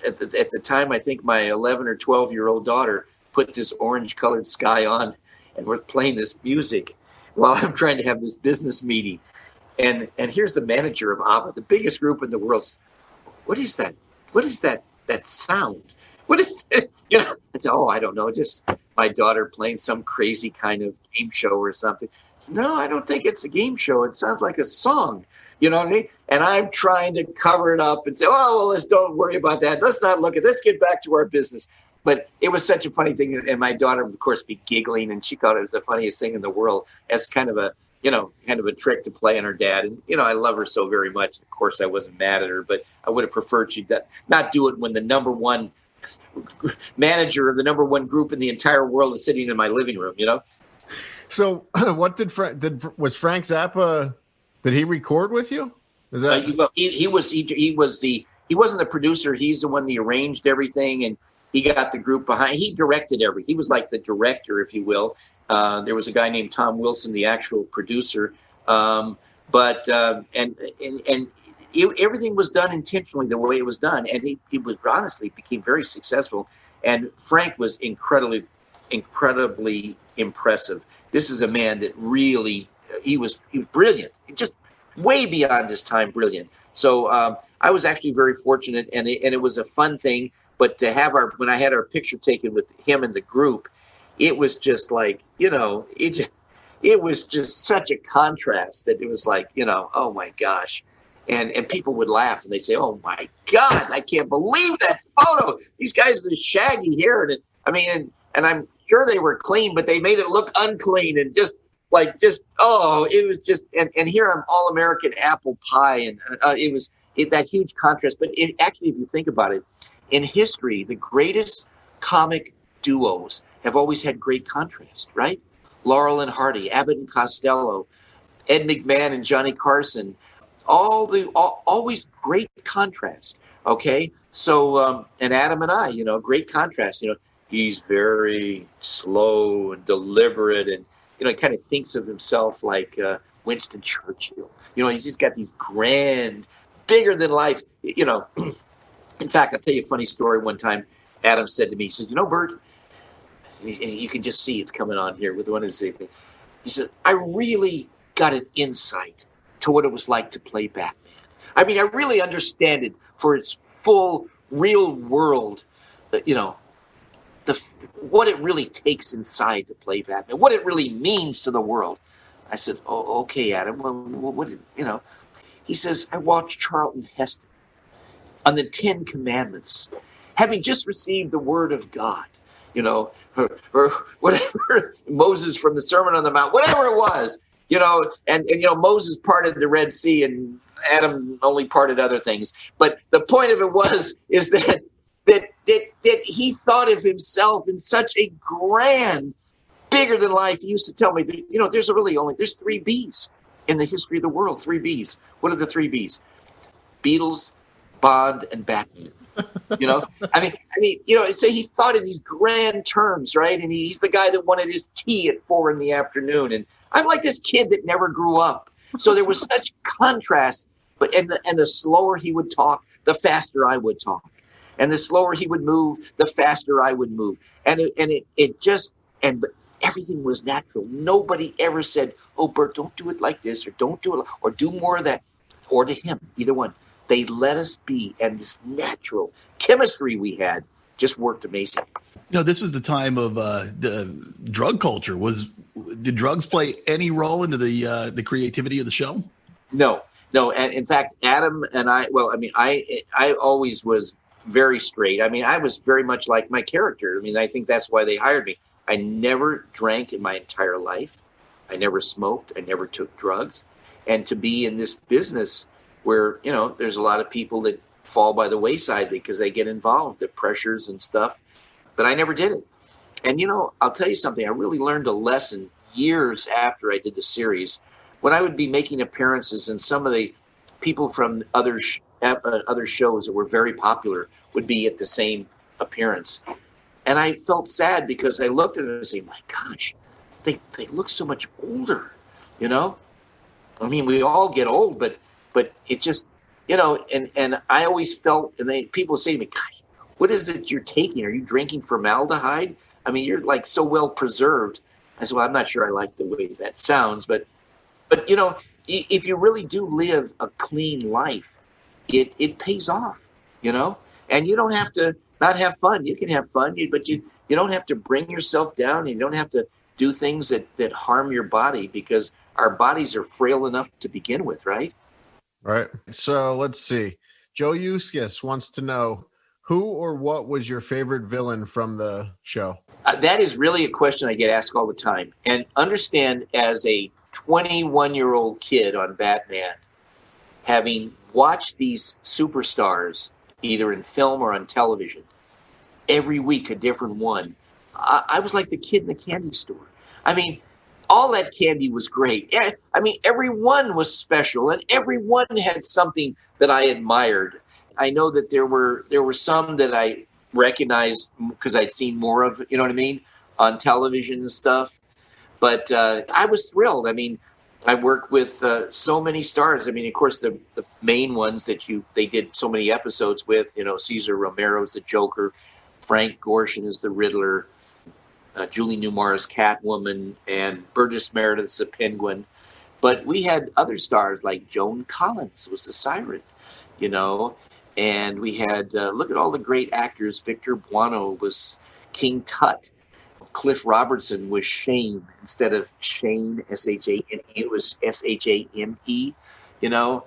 at the time, I think my 11 or 12-year-old daughter put this orange-colored sky on, and we're playing this music while I'm trying to have this business meeting. And here's the manager of ABBA, the biggest group in the world. What is that? What is that sound? What is it? You know, I said, I don't know, just my daughter playing some crazy kind of game show or something. No, I don't think it's a game show. It sounds like a song. You know what I mean? And I'm trying to cover it up and say, let's don't worry about that. Let's not look let's get back to our business. But it was such a funny thing. And my daughter, of course, be giggling, and she thought it was the funniest thing in the world as kind of a trick to play on her dad. And, I love her so very much. Of course, I wasn't mad at her, but I would have preferred she'd not do it when the #1 manager of the #1 group in the entire world is sitting in my living room, So what was Frank Zappa? Did he record with you? Is that he wasn't the producer. He's the one that arranged everything, and he got the group behind. He directed everything. He was like the director, if you will. There was a guy named Tom Wilson, the actual producer. Everything was done intentionally the way it was done, and he was honestly became very successful. And Frank was incredibly impressive. This is a man that really he was brilliant, just way beyond his time, brilliant. So I was actually very fortunate, and it was a fun thing. But to have when I had our picture taken with him and the group, it was just like, it was just such a contrast that it was like, oh my gosh. And people would laugh and they say, oh my God, I can't believe that photo. These guys with shaggy hair. And I'm sure they were clean, but they made it look unclean and it was just, and here I'm all American apple pie. And it was that huge contrast. But actually, if you think about it, in history, the greatest comic duos have always had great contrast, right? Laurel and Hardy, Abbott and Costello, Ed McMahon and Johnny Carson, always great contrast. Okay. So, and Adam and I, great contrast, he's very slow and deliberate and, he kind of thinks of himself like Winston Churchill. He's just got these grand, bigger than life, In fact, I'll tell you a funny story. One time, Adam said to me, he said, Burt, and you can just see it's coming on here with one of his things. He said, I really got an insight to what it was like to play Batman. I mean, I really understand it for its full, real world, what it really takes inside to play Batman, what it really means to the world. I said, oh, okay, Adam. Well, what, He says, I watched Charlton Heston on the 10 Commandments, having just received the word of God, or whatever, Moses from the Sermon on the Mount, whatever it was, and Moses parted the Red Sea and Adam only parted other things. But the point of it is that he thought of himself in such a grand, bigger than life. He used to tell me, there's 3 B's in the history of the world, 3 B's. What are the 3 B's? Beatles, Bond, and Batman. So he thought in these grand terms, right? And he's the guy that wanted his tea at 4 p.m. And I'm like this kid that never grew up. So there was such contrast. But and the slower he would talk, the faster I would talk. And the slower he would move, the faster I would move. But everything was natural. Nobody ever said, oh, Burt, don't do it like this, or don't do it, or do more of that, or to him, either one. They let us be, and this natural chemistry we had just worked amazing. This was the time of the drug culture. Did drugs play any role into the creativity of the show? No. No, and in fact, Adam and I, well, I mean, I always was very straight. I mean, I was very much like my character. I mean, I think that's why they hired me. I never drank in my entire life. I never smoked. I never took drugs. And to be in this business where, you know, there's a lot of people that fall by the wayside because they get involved, the pressures and stuff. But I never did it. And, you know, I'll tell you something. I really learned a lesson years after I did the series. When I would be making appearances, and some of the people from other shows that were very popular would be at the same appearance. And I felt sad because I looked at them and said, my gosh, they look so much older, you know? I mean, we all get old, but it just, you know, and I always felt, and people say to me, God, what is it you're taking? Are you drinking formaldehyde? I mean, you're like so well preserved. I said, well, I'm not sure I like the way that sounds, but you know, if you really do live a clean life, it pays off, you know, and you don't have to not have fun. You can have fun, but you don't have to bring yourself down. You don't have to do things that harm your body, because our bodies are frail enough to begin with, right? Right. So let's see. Joe Eustace wants to know, who or what was your favorite villain from the show? That is really a question I get asked all the time. And understand, as a 21-year-old kid on Batman, having watched these superstars either in film or on television, every week a different one, I was like the kid in the candy store. I mean, all that candy was great. I mean, every one was special, and every one had something that I admired. I know that there were some that I recognized because I'd seen more of, you know what I mean, on television and stuff. But I was thrilled. I mean, I worked with so many stars. I mean, of course, the main ones that they did so many episodes with, you know, Cesar Romero's the Joker, Frank Gorshin is the Riddler, Julie Newmar's Catwoman, and Burgess Meredith's the Penguin. But we had other stars like Joan Collins was the Siren, you know, and we had, look at all the great actors. Victor Buono was King Tut. Cliff Robertson was Shane instead of Shane, S-H-A-N-E. It was S-H-A-M-E, you know.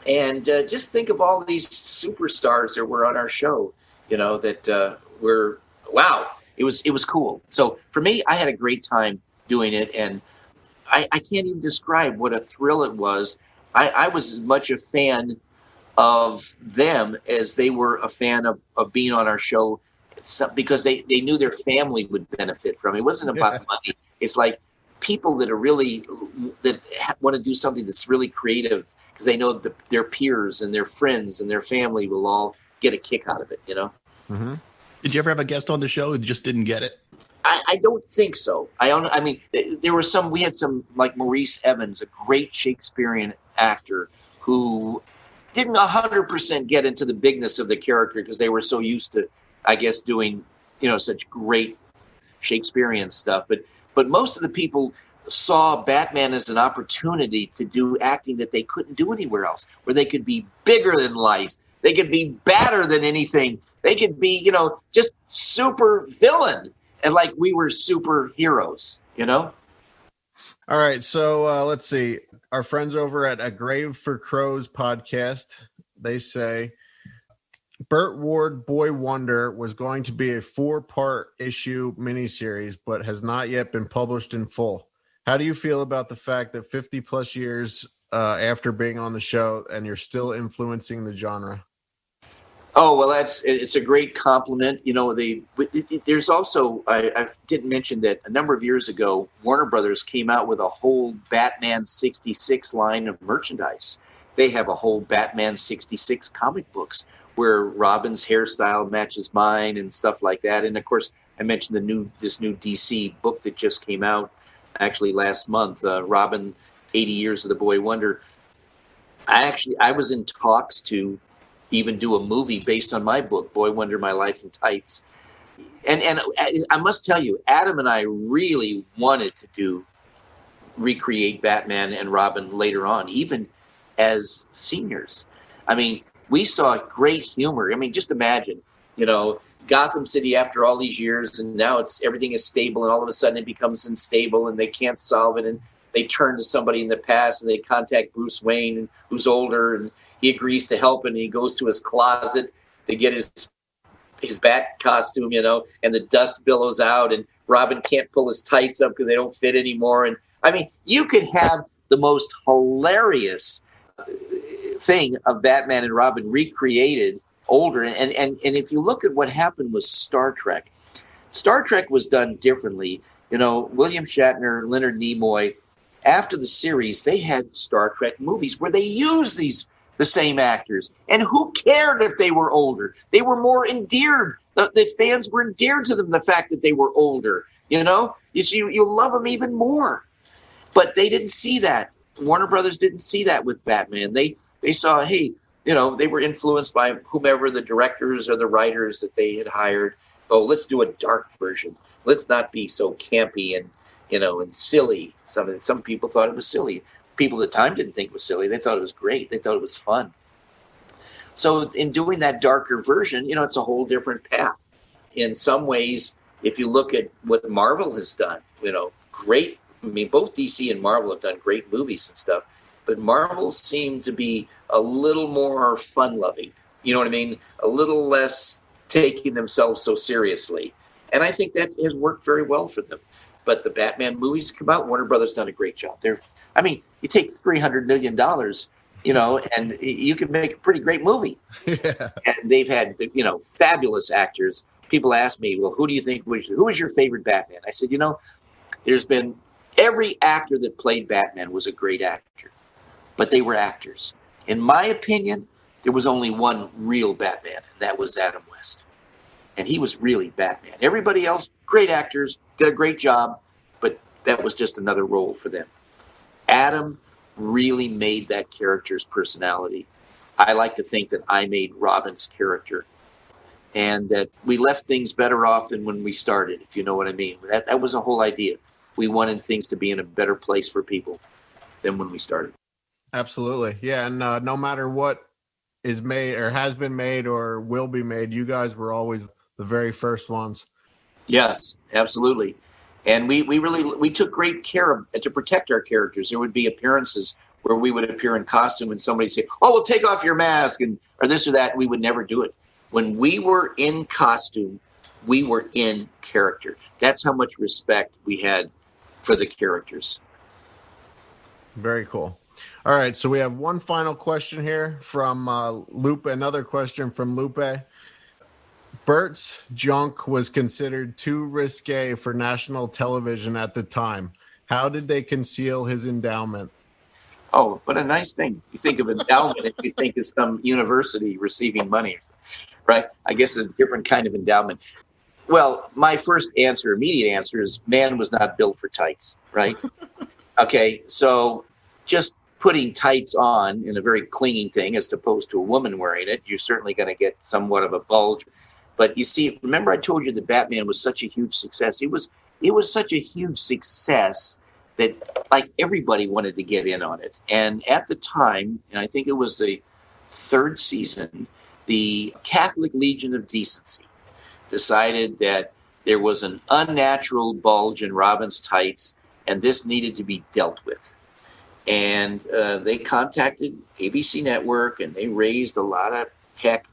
And just think of all these superstars that were on our show, you know, that were, wow, it was cool. So for me, I had a great time doing it, and I can't even describe what a thrill it was. I was as much a fan of them as they were a fan of being on our show, because they knew their family would benefit from it. It wasn't about money. It's like people that are really, that want to do something that's really creative, because they know that their peers and their friends and their family will all get a kick out of it, you know? Mm-hmm. Did you ever have a guest on the show who just didn't get it? I don't think so. I mean, there were some, we had some, like Maurice Evans, a great Shakespearean actor who didn't 100% get into the bigness of the character because they were so used to, I guess, doing, you know, such great Shakespearean stuff. But most of the people saw Batman as an opportunity to do acting that they couldn't do anywhere else, where they could be bigger than life. They could be badder than anything. They could be, you know, just super villain. And like we were superheroes, you know? All right. So let's see. Our friends over at A Grave for Crows podcast, they say Burt Ward Boy Wonder was going to be a 4-part issue miniseries, but has not yet been published in full. How do you feel about the fact that 50 plus years after being on the show and you're still influencing the genre? Oh, well, it's a great compliment. You know, there's also, I didn't mention that a number of years ago, Warner Brothers came out with a whole Batman 66 line of merchandise. They have a whole Batman 66 comic books where Robin's hairstyle matches mine and stuff like that. And of course, I mentioned this new DC book that just came out actually last month, Robin, 80 Years of the Boy Wonder. I was in talks to even do a movie based on my book, Boy Wonder, My Life in Tights. And I must tell you, Adam and I really wanted to recreate Batman and Robin later on, even as seniors. I mean, we saw great humor. I mean, just imagine, you know, Gotham City after all these years, and now everything is stable, and all of a sudden it becomes unstable, and they can't solve it. And they turn to somebody in the past and they contact Bruce Wayne, who's older, and he agrees to help, and he goes to his closet to get his bat costume, and the dust billows out, and Robin can't pull his tights up because they don't fit anymore. And I mean, you could have the most hilarious thing of Batman and Robin recreated older. And if you look at what happened with Star Trek was done differently. William Shatner, Leonard Nimoy, after the series, they had Star Trek movies where they used the same actors. And who cared if they were older? They were more endeared. The fans were endeared to them, the fact that they were older. You love them even more. But they didn't see that. Warner Brothers didn't see that with Batman. They saw, hey, they were influenced by whomever the directors or the writers that they had hired. Oh, let's do a dark version. Let's not be so campy and silly. Some people thought it was silly. People at the time didn't think it was silly. They thought it was great. They thought it was fun. So in doing that darker version, it's a whole different path. In some ways, if you look at what Marvel has done, great. I mean, both DC and Marvel have done great movies and stuff, but Marvel seemed to be a little more fun-loving. You know what I mean? A little less taking themselves so seriously. And I think that has worked very well for them. But the Batman movies come out, Warner Brothers done a great job. You take $300 million, and you can make a pretty great movie. Yeah. And they've had, fabulous actors. People ask me, well, who do you think who was your favorite Batman? I said, there's been every actor that played Batman was a great actor, but they were actors. In my opinion, there was only one real Batman, and that was Adam West. And he was really Batman. Everybody else, great actors, did a great job, but that was just another role for them. Adam really made that character's personality. I like to think that I made Robin's character, and that we left things better off than when we started, if you know what I mean. That was the whole idea. We wanted things to be in a better place for people than when we started. Absolutely. Yeah, and no matter what is made or has been made or will be made, you guys were always the very first ones. Yes, absolutely. And we took great care to protect our characters. There would be appearances where we would appear in costume and somebody say, oh, well, take off your mask or this or that. We would never do it. When we were in costume, we were in character. That's how much respect we had for the characters. Very cool. All right, so we have one final question here from Lupe. Another question from Lupe. Burt's junk was considered too risque for national television at the time. How did they conceal his endowment? Oh, what a nice thing. You think of endowment if you think of some university receiving money, right? I guess it's a different kind of endowment. Well, my immediate answer is man was not built for tights, right? Okay, so just putting tights on in a very clinging thing as opposed to a woman wearing it, you're certainly going to get somewhat of a bulge. But you see, remember I told you that Batman was such a huge success. It was such a huge success that like everybody wanted to get in on it. And at the time, and I think it was the third season, the Catholic Legion of Decency decided that there was an unnatural bulge in Robin's tights, and this needed to be dealt with. And they contacted ABC Network, and they raised a lot of heck.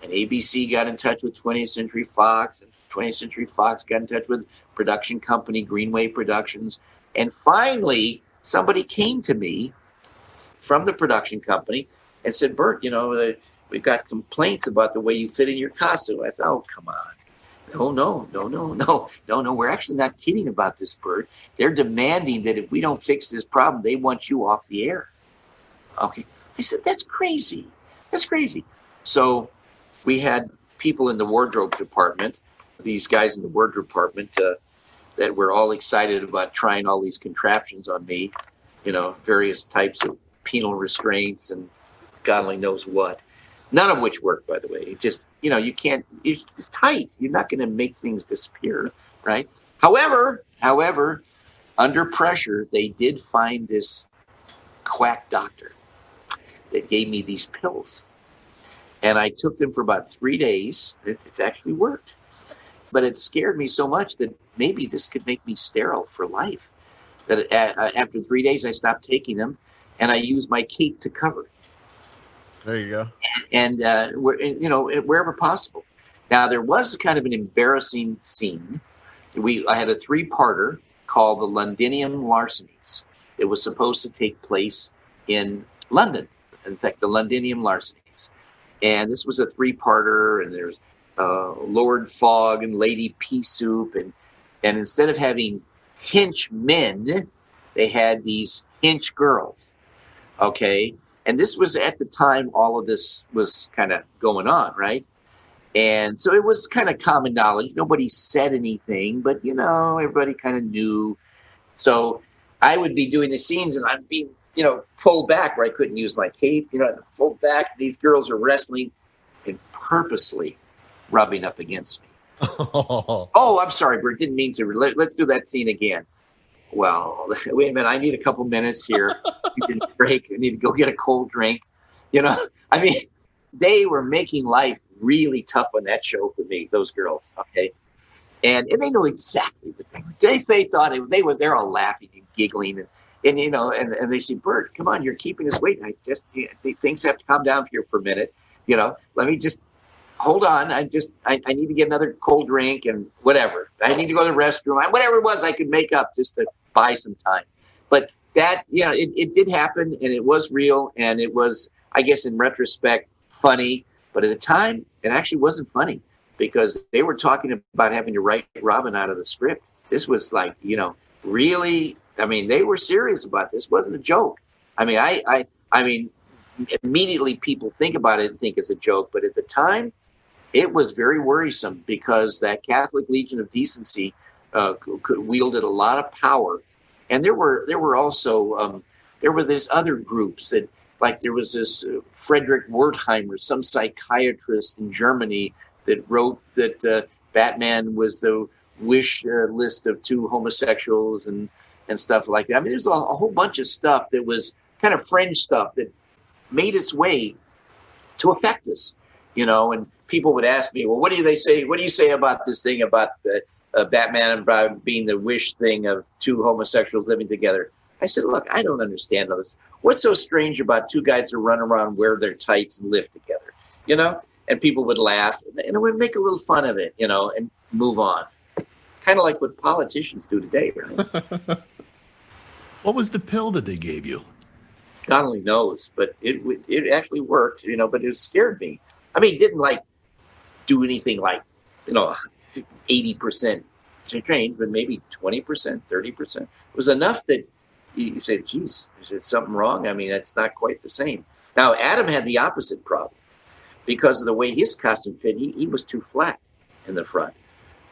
And ABC got in touch with 20th Century Fox, and 20th Century Fox got in touch with production company Greenway Productions. And finally, somebody came to me from the production company and said, Burt, we've got complaints about the way you fit in your costume. I said, oh, come on. No. We're actually not kidding about this, Burt. They're demanding that if we don't fix this problem, they want you off the air. Okay. I said, that's crazy. So we had people in the wardrobe department, these guys in the wardrobe department that were all excited about trying all these contraptions on me, various types of penal restraints and God only knows what. None of which worked, by the way. It just, it's tight. You're not going to make things disappear, right? However, under pressure, they did find this quack doctor that gave me these pills. And I took them for about 3 days. It's actually worked. But it scared me so much that maybe this could make me sterile for life. that after 3 days I stopped taking them, and I used my cape to cover. There you go. And wherever possible. Now there was kind of an embarrassing scene. I had a 3-parter called the Londinium Larcenies. It was supposed to take place in London. In fact, the Londinium Larcenies. And this was a 3-parter, and there's Lord Fog and Lady Pea Soup, and instead of having hench men, they had these hench girls. Okay, and this was at the time all of this was kind of going on, right? And so it was kind of common knowledge. Nobody said anything, but everybody kind of knew. So I would be doing the scenes, and I'd be pulled back where I couldn't use my cape. I'd pulled back. These girls are wrestling and purposely rubbing up against me. Oh, I'm sorry, Bert. Didn't mean to. Let's do that scene again. Well, wait a minute. I need a couple minutes here. You can break. I need to go get a cold drink. I mean, they were making life really tough on that show for me. Those girls, okay, and they know exactly what they thought. They're all laughing and giggling, and they say, Bert, come on, you're keeping us waiting. Things have to calm down here for a minute. Let me just. Hold on, I need to get another cold drink and whatever. I need to go to the restroom. Whatever it was, I could make up just to buy some time. But that, it did happen, and it was real, and it was, I guess, in retrospect, funny. But at the time, it actually wasn't funny because they were talking about having to write Robin out of the script. This was like, really. I mean, they were serious about this. It wasn't a joke. I mean, I mean, immediately people think about it and think it's a joke, but at the time. It was very worrisome because that Catholic Legion of Decency wielded a lot of power, and there were also there were these other groups that, like, there was this Frederick Wertheimer, some psychiatrist in Germany that wrote that Batman was the wish list of 2 homosexuals and stuff like that. I mean, there's a whole bunch of stuff that was kind of fringe stuff that made its way to affect us. And people would ask me, well, what do they say? What do you say about this thing about the Batman being the wish thing of 2 homosexuals living together? I said, look, I don't understand all this. What's so strange about 2 guys who run around, wear their tights, and live together? And people would laugh, and would make a little fun of it, and move on. Kind of like what politicians do today, right? What was the pill that they gave you? God only knows, but it actually worked, but it scared me. I mean, it didn't do anything 80% change, but maybe 20%, 30%. It was enough that you said, geez, is there something wrong? I mean, it's not quite the same. Now, Adam had the opposite problem. Because of the way his costume fit, he was too flat in the front.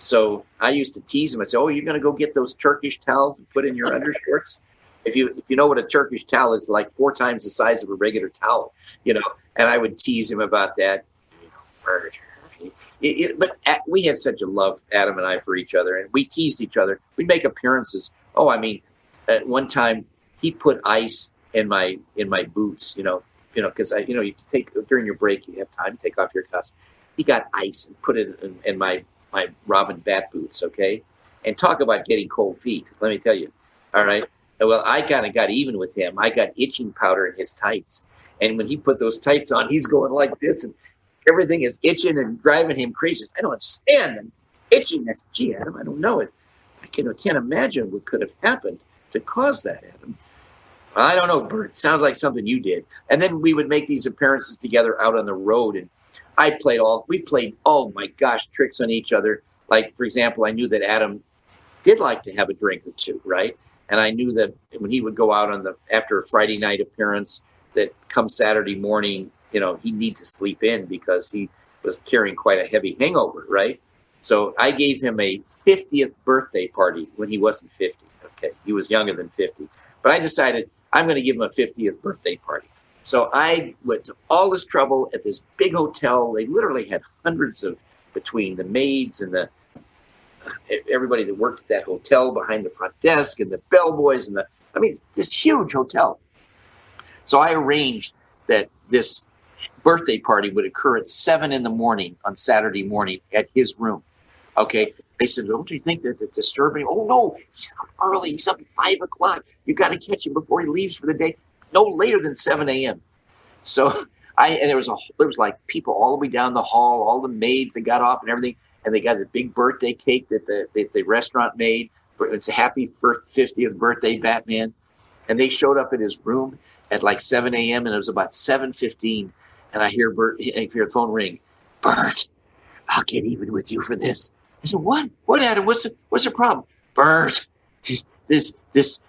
So I used to tease him. I said, oh, you're going to go get those Turkish towels and put in your undershorts? If you know what a Turkish towel is, like 4 times the size of a regular towel, and I would tease him about that. But we had such a love, Adam and I, for each other, and we teased each other. We'd make appearances. Oh, I mean, at one time he put ice in my boots, because you take during your break, you have time to take off your costume. He got ice and put it in my Robin Bat boots, okay? And talk about getting cold feet. Let me tell you, all right. Well, I kind of got even with him. I got itching powder in his tights, and when he put those tights on, he's going like this, and everything is itching and driving him crazy. I don't understand. I'm itching. I said, gee, Adam, I don't know it. I can't imagine what could have happened to cause that, Adam. Well, I don't know, Bert. Sounds like something you did. And then we would make these appearances together out on the road, and we played, oh my gosh, tricks on each other. Like, for example, I knew that Adam did like to have a drink or 2, right? And I knew that when he would go out after a Friday night appearance, that come Saturday morning, he'd need to sleep in because he was carrying quite a heavy hangover, right? So I gave him a 50th birthday party when he wasn't 50. Okay, he was younger than 50. But I decided I'm going to give him a 50th birthday party. So I went to all this trouble at this big hotel. They literally had hundreds between the maids and everybody that worked at that hotel behind the front desk and the bellboys this huge hotel. So I arranged that this birthday party would occur at 7 a.m. on Saturday morning at his room. Okay. I said, don't you think that it's disturbing? Oh, no, he's up early. He's up at 5 o'clock. You got to catch him before he leaves for the day. No later than 7 a.m. So and there was like people all the way down the hall, all the maids that got off and everything. And they got a big birthday cake that the restaurant made. It's a happy 50th birthday, Batman. And they showed up at his room at like 7 a.m. and it was about 7:15. And I hear the phone ring. Burt, I'll get even with you for this. I said, what? What, Adam? What's the problem? Burt, this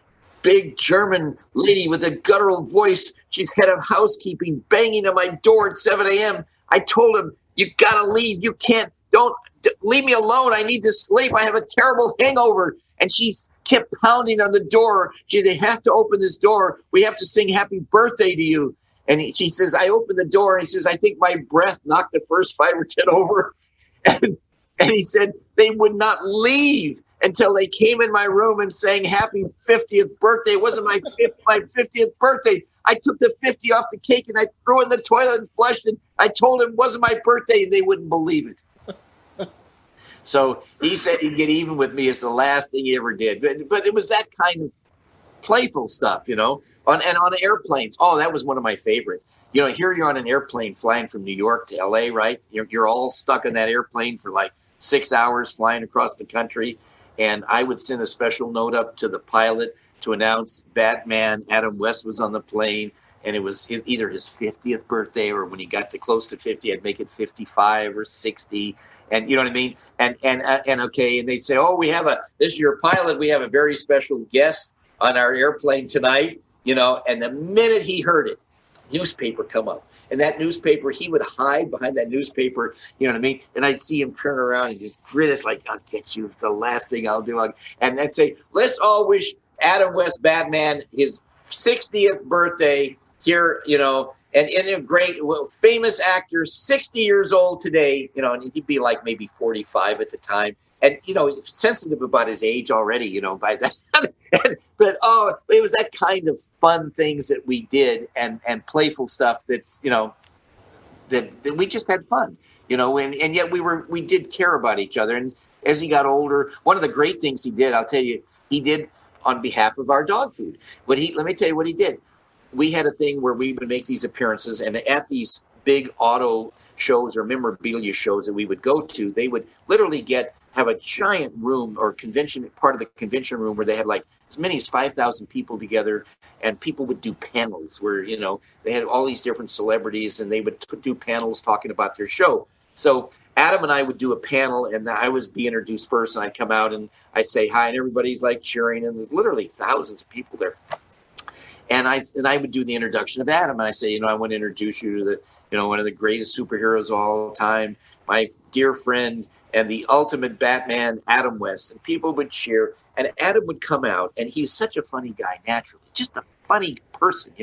big German lady with a guttural voice. She's head of housekeeping, banging on my door at 7 a.m. I told him, you gotta leave. You can't. Don't leave me alone. I need to sleep. I have a terrible hangover. And she kept pounding on the door. They have to open this door. We have to sing happy birthday to you. And she says, I opened the door, and he says, I think my breath knocked the first 5 or 10 over. And he said they would not leave until they came in my room and sang happy 50th birthday. It wasn't my 50th birthday. I took the 50 off the cake and I threw it in the toilet and flushed it. I told him it wasn't my birthday, and they wouldn't believe it. So he said he'd get even with me as the last thing he ever did. But it was that kind of playful stuff, on airplanes. Oh, that was one of my favorite. Here you're on an airplane flying from New York to LA, right? You're all stuck in that airplane for like 6 hours flying across the country. And I would send a special note up to the pilot to announce Batman Adam West was on the plane. And it was either his 50th birthday, or when he got to close to 50, I'd make it 55 or 60. And you know what I mean? And okay. And they'd say, oh, this is your pilot. We have a very special guest on our airplane tonight, and the minute he heard it, newspaper come up. And that newspaper, he would hide behind that newspaper, you know what I mean? And I'd see him turn around and just grin. It's like, I'll get you. It's the last thing I'll do. And I'd say, let's all wish Adam West Batman his 60th birthday here, and a great, famous actor, 60 years old today, and he'd be like maybe 45 at the time. And, sensitive about his age already, by that. But it was that kind of fun things that we did and playful stuff that's, that we just had fun, and yet we did care about each other. And as he got older, one of the great things he did, I'll tell you, he did on behalf of our dog food. Let me tell you what he did. We had a thing where we would make these appearances, and at these big auto shows or memorabilia shows that we would go to, they would literally have a giant room or part of the convention room where they had like as many as 5,000 people together, and people would do panels where, they had all these different celebrities and they would do panels talking about their show. So Adam and I would do a panel, and I was be introduced first, and I'd come out and I'd say hi, and everybody's like cheering, and there's literally thousands of people there. And I would do the introduction of Adam, and I say, I want to introduce you to the, one of the greatest superheroes of all time, my dear friend and the ultimate Batman, Adam West. And people would cheer, and Adam would come out, and he's such a funny guy naturally, just a funny person,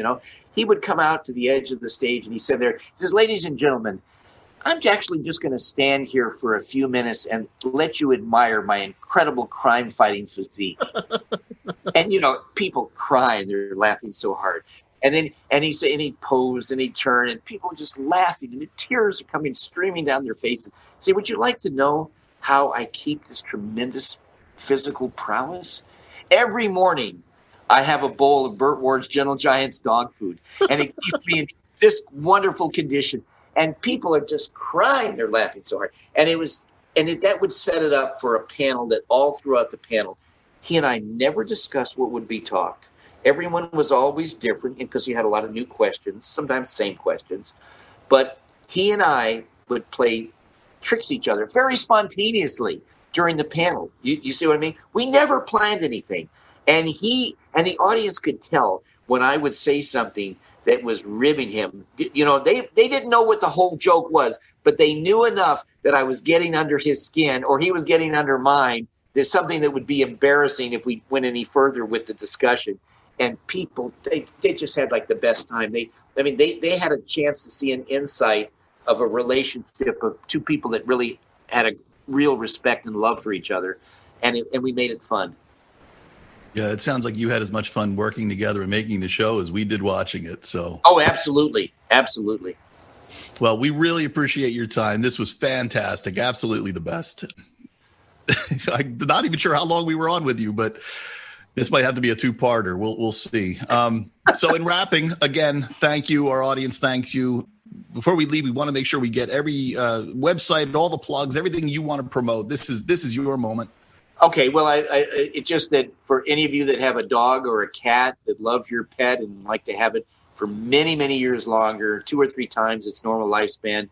He would come out to the edge of the stage, and he said he says, ladies and gentlemen, I'm actually just going to stand here for a few minutes and let you admire my incredible crime-fighting physique. And, people cry and they're laughing so hard. And he posed and he turned, and people just laughing, and the tears are coming streaming down their faces. Say, would you like to know how I keep this tremendous physical prowess? Every morning, I have a bowl of Burt Ward's Gentle Giant's dog food, and it keeps me in this wonderful condition. And people are just crying. They're laughing so hard. And that would set it up for a panel that all throughout the panel, he and I never discussed what would be talked. Everyone was always different because you had a lot of new questions, sometimes same questions. But he and I would play tricks each other very spontaneously during the panel. You see what I mean? We never planned anything. And the audience could tell when I would say something that was ribbing him. They didn't know what the whole joke was, but they knew enough that I was getting under his skin, or he was getting under mine. There's something that would be embarrassing if we went any further with the discussion. And people, they just had like the best time. They had a chance to see an insight of a relationship of two people that really had a real respect and love for each other. And we made it fun. Yeah, it sounds like you had as much fun working together and making the show as we did watching it. So. Oh, absolutely. Absolutely. Well, we really appreciate your time. This was fantastic. Absolutely the best. I'm not even sure how long we were on with you, but this might have to be a two-parter. We'll see. So in wrapping, again, thank you. Our audience thanks you. Before we leave, we want to make sure we get every website, all the plugs, everything you want to promote. This is your moment. Okay, well, it's just that for any of you that have a dog or a cat that loves your pet and like to have it for many, many years longer, 2 or 3 times its normal lifespan,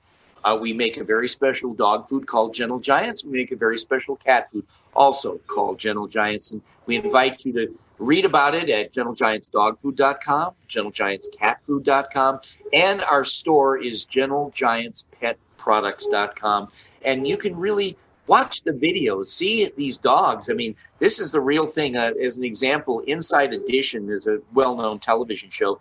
we make a very special dog food called Gentle Giants. We make a very special cat food also called Gentle Giants. And we invite you to read about it at gentlegiantsdogfood.com, gentlegiantscatfood.com, and our store is gentlegiantspetproducts.com. And you can really watch the videos, see these dogs. I mean, this is the real thing. As an example, Inside Edition is a well-known television show.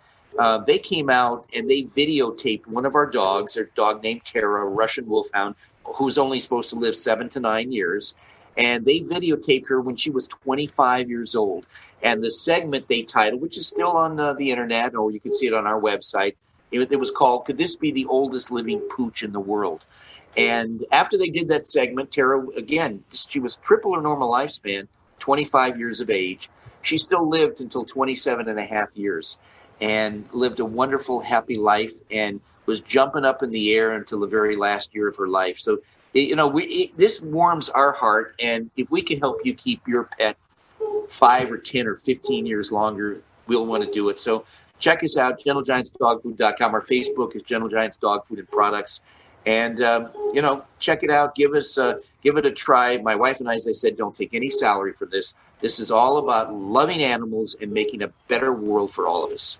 They came out and they videotaped one of our dogs, their dog named Tara, a Russian wolfhound, who's only supposed to live 7 to 9 years. And they videotaped her when she was 25 years old. And the segment they titled, which is still on the internet, or you can see it on our website, it was called, "Could This Be the Oldest Living Pooch in the World?" And after they did that segment, Tara, again, she was triple her normal lifespan, 25 years of age. She still lived until 27 and a half years and lived a wonderful, happy life and was jumping up in the air until the very last year of her life. So, this warms our heart. And if we can help you keep your pet 5 or 10 or 15 years longer, we'll want to do it. So check us out, gentlegiantsdogfood.com. Our Facebook is Gentle Giants Dog Food and Products. And, check it out. Give it a try. My wife and I, as I said, don't take any salary for this. This is all about loving animals and making a better world for all of us.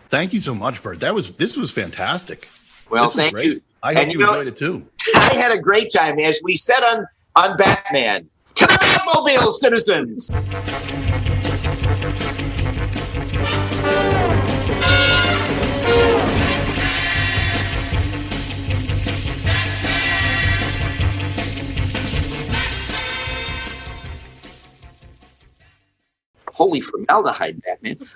Thank you so much, Burt. This was fantastic. Well, this was thank great. you. I hope you enjoyed it too. I had a great time, as we said on Batman. To the Batmobile, citizens! Holy formaldehyde, Batman.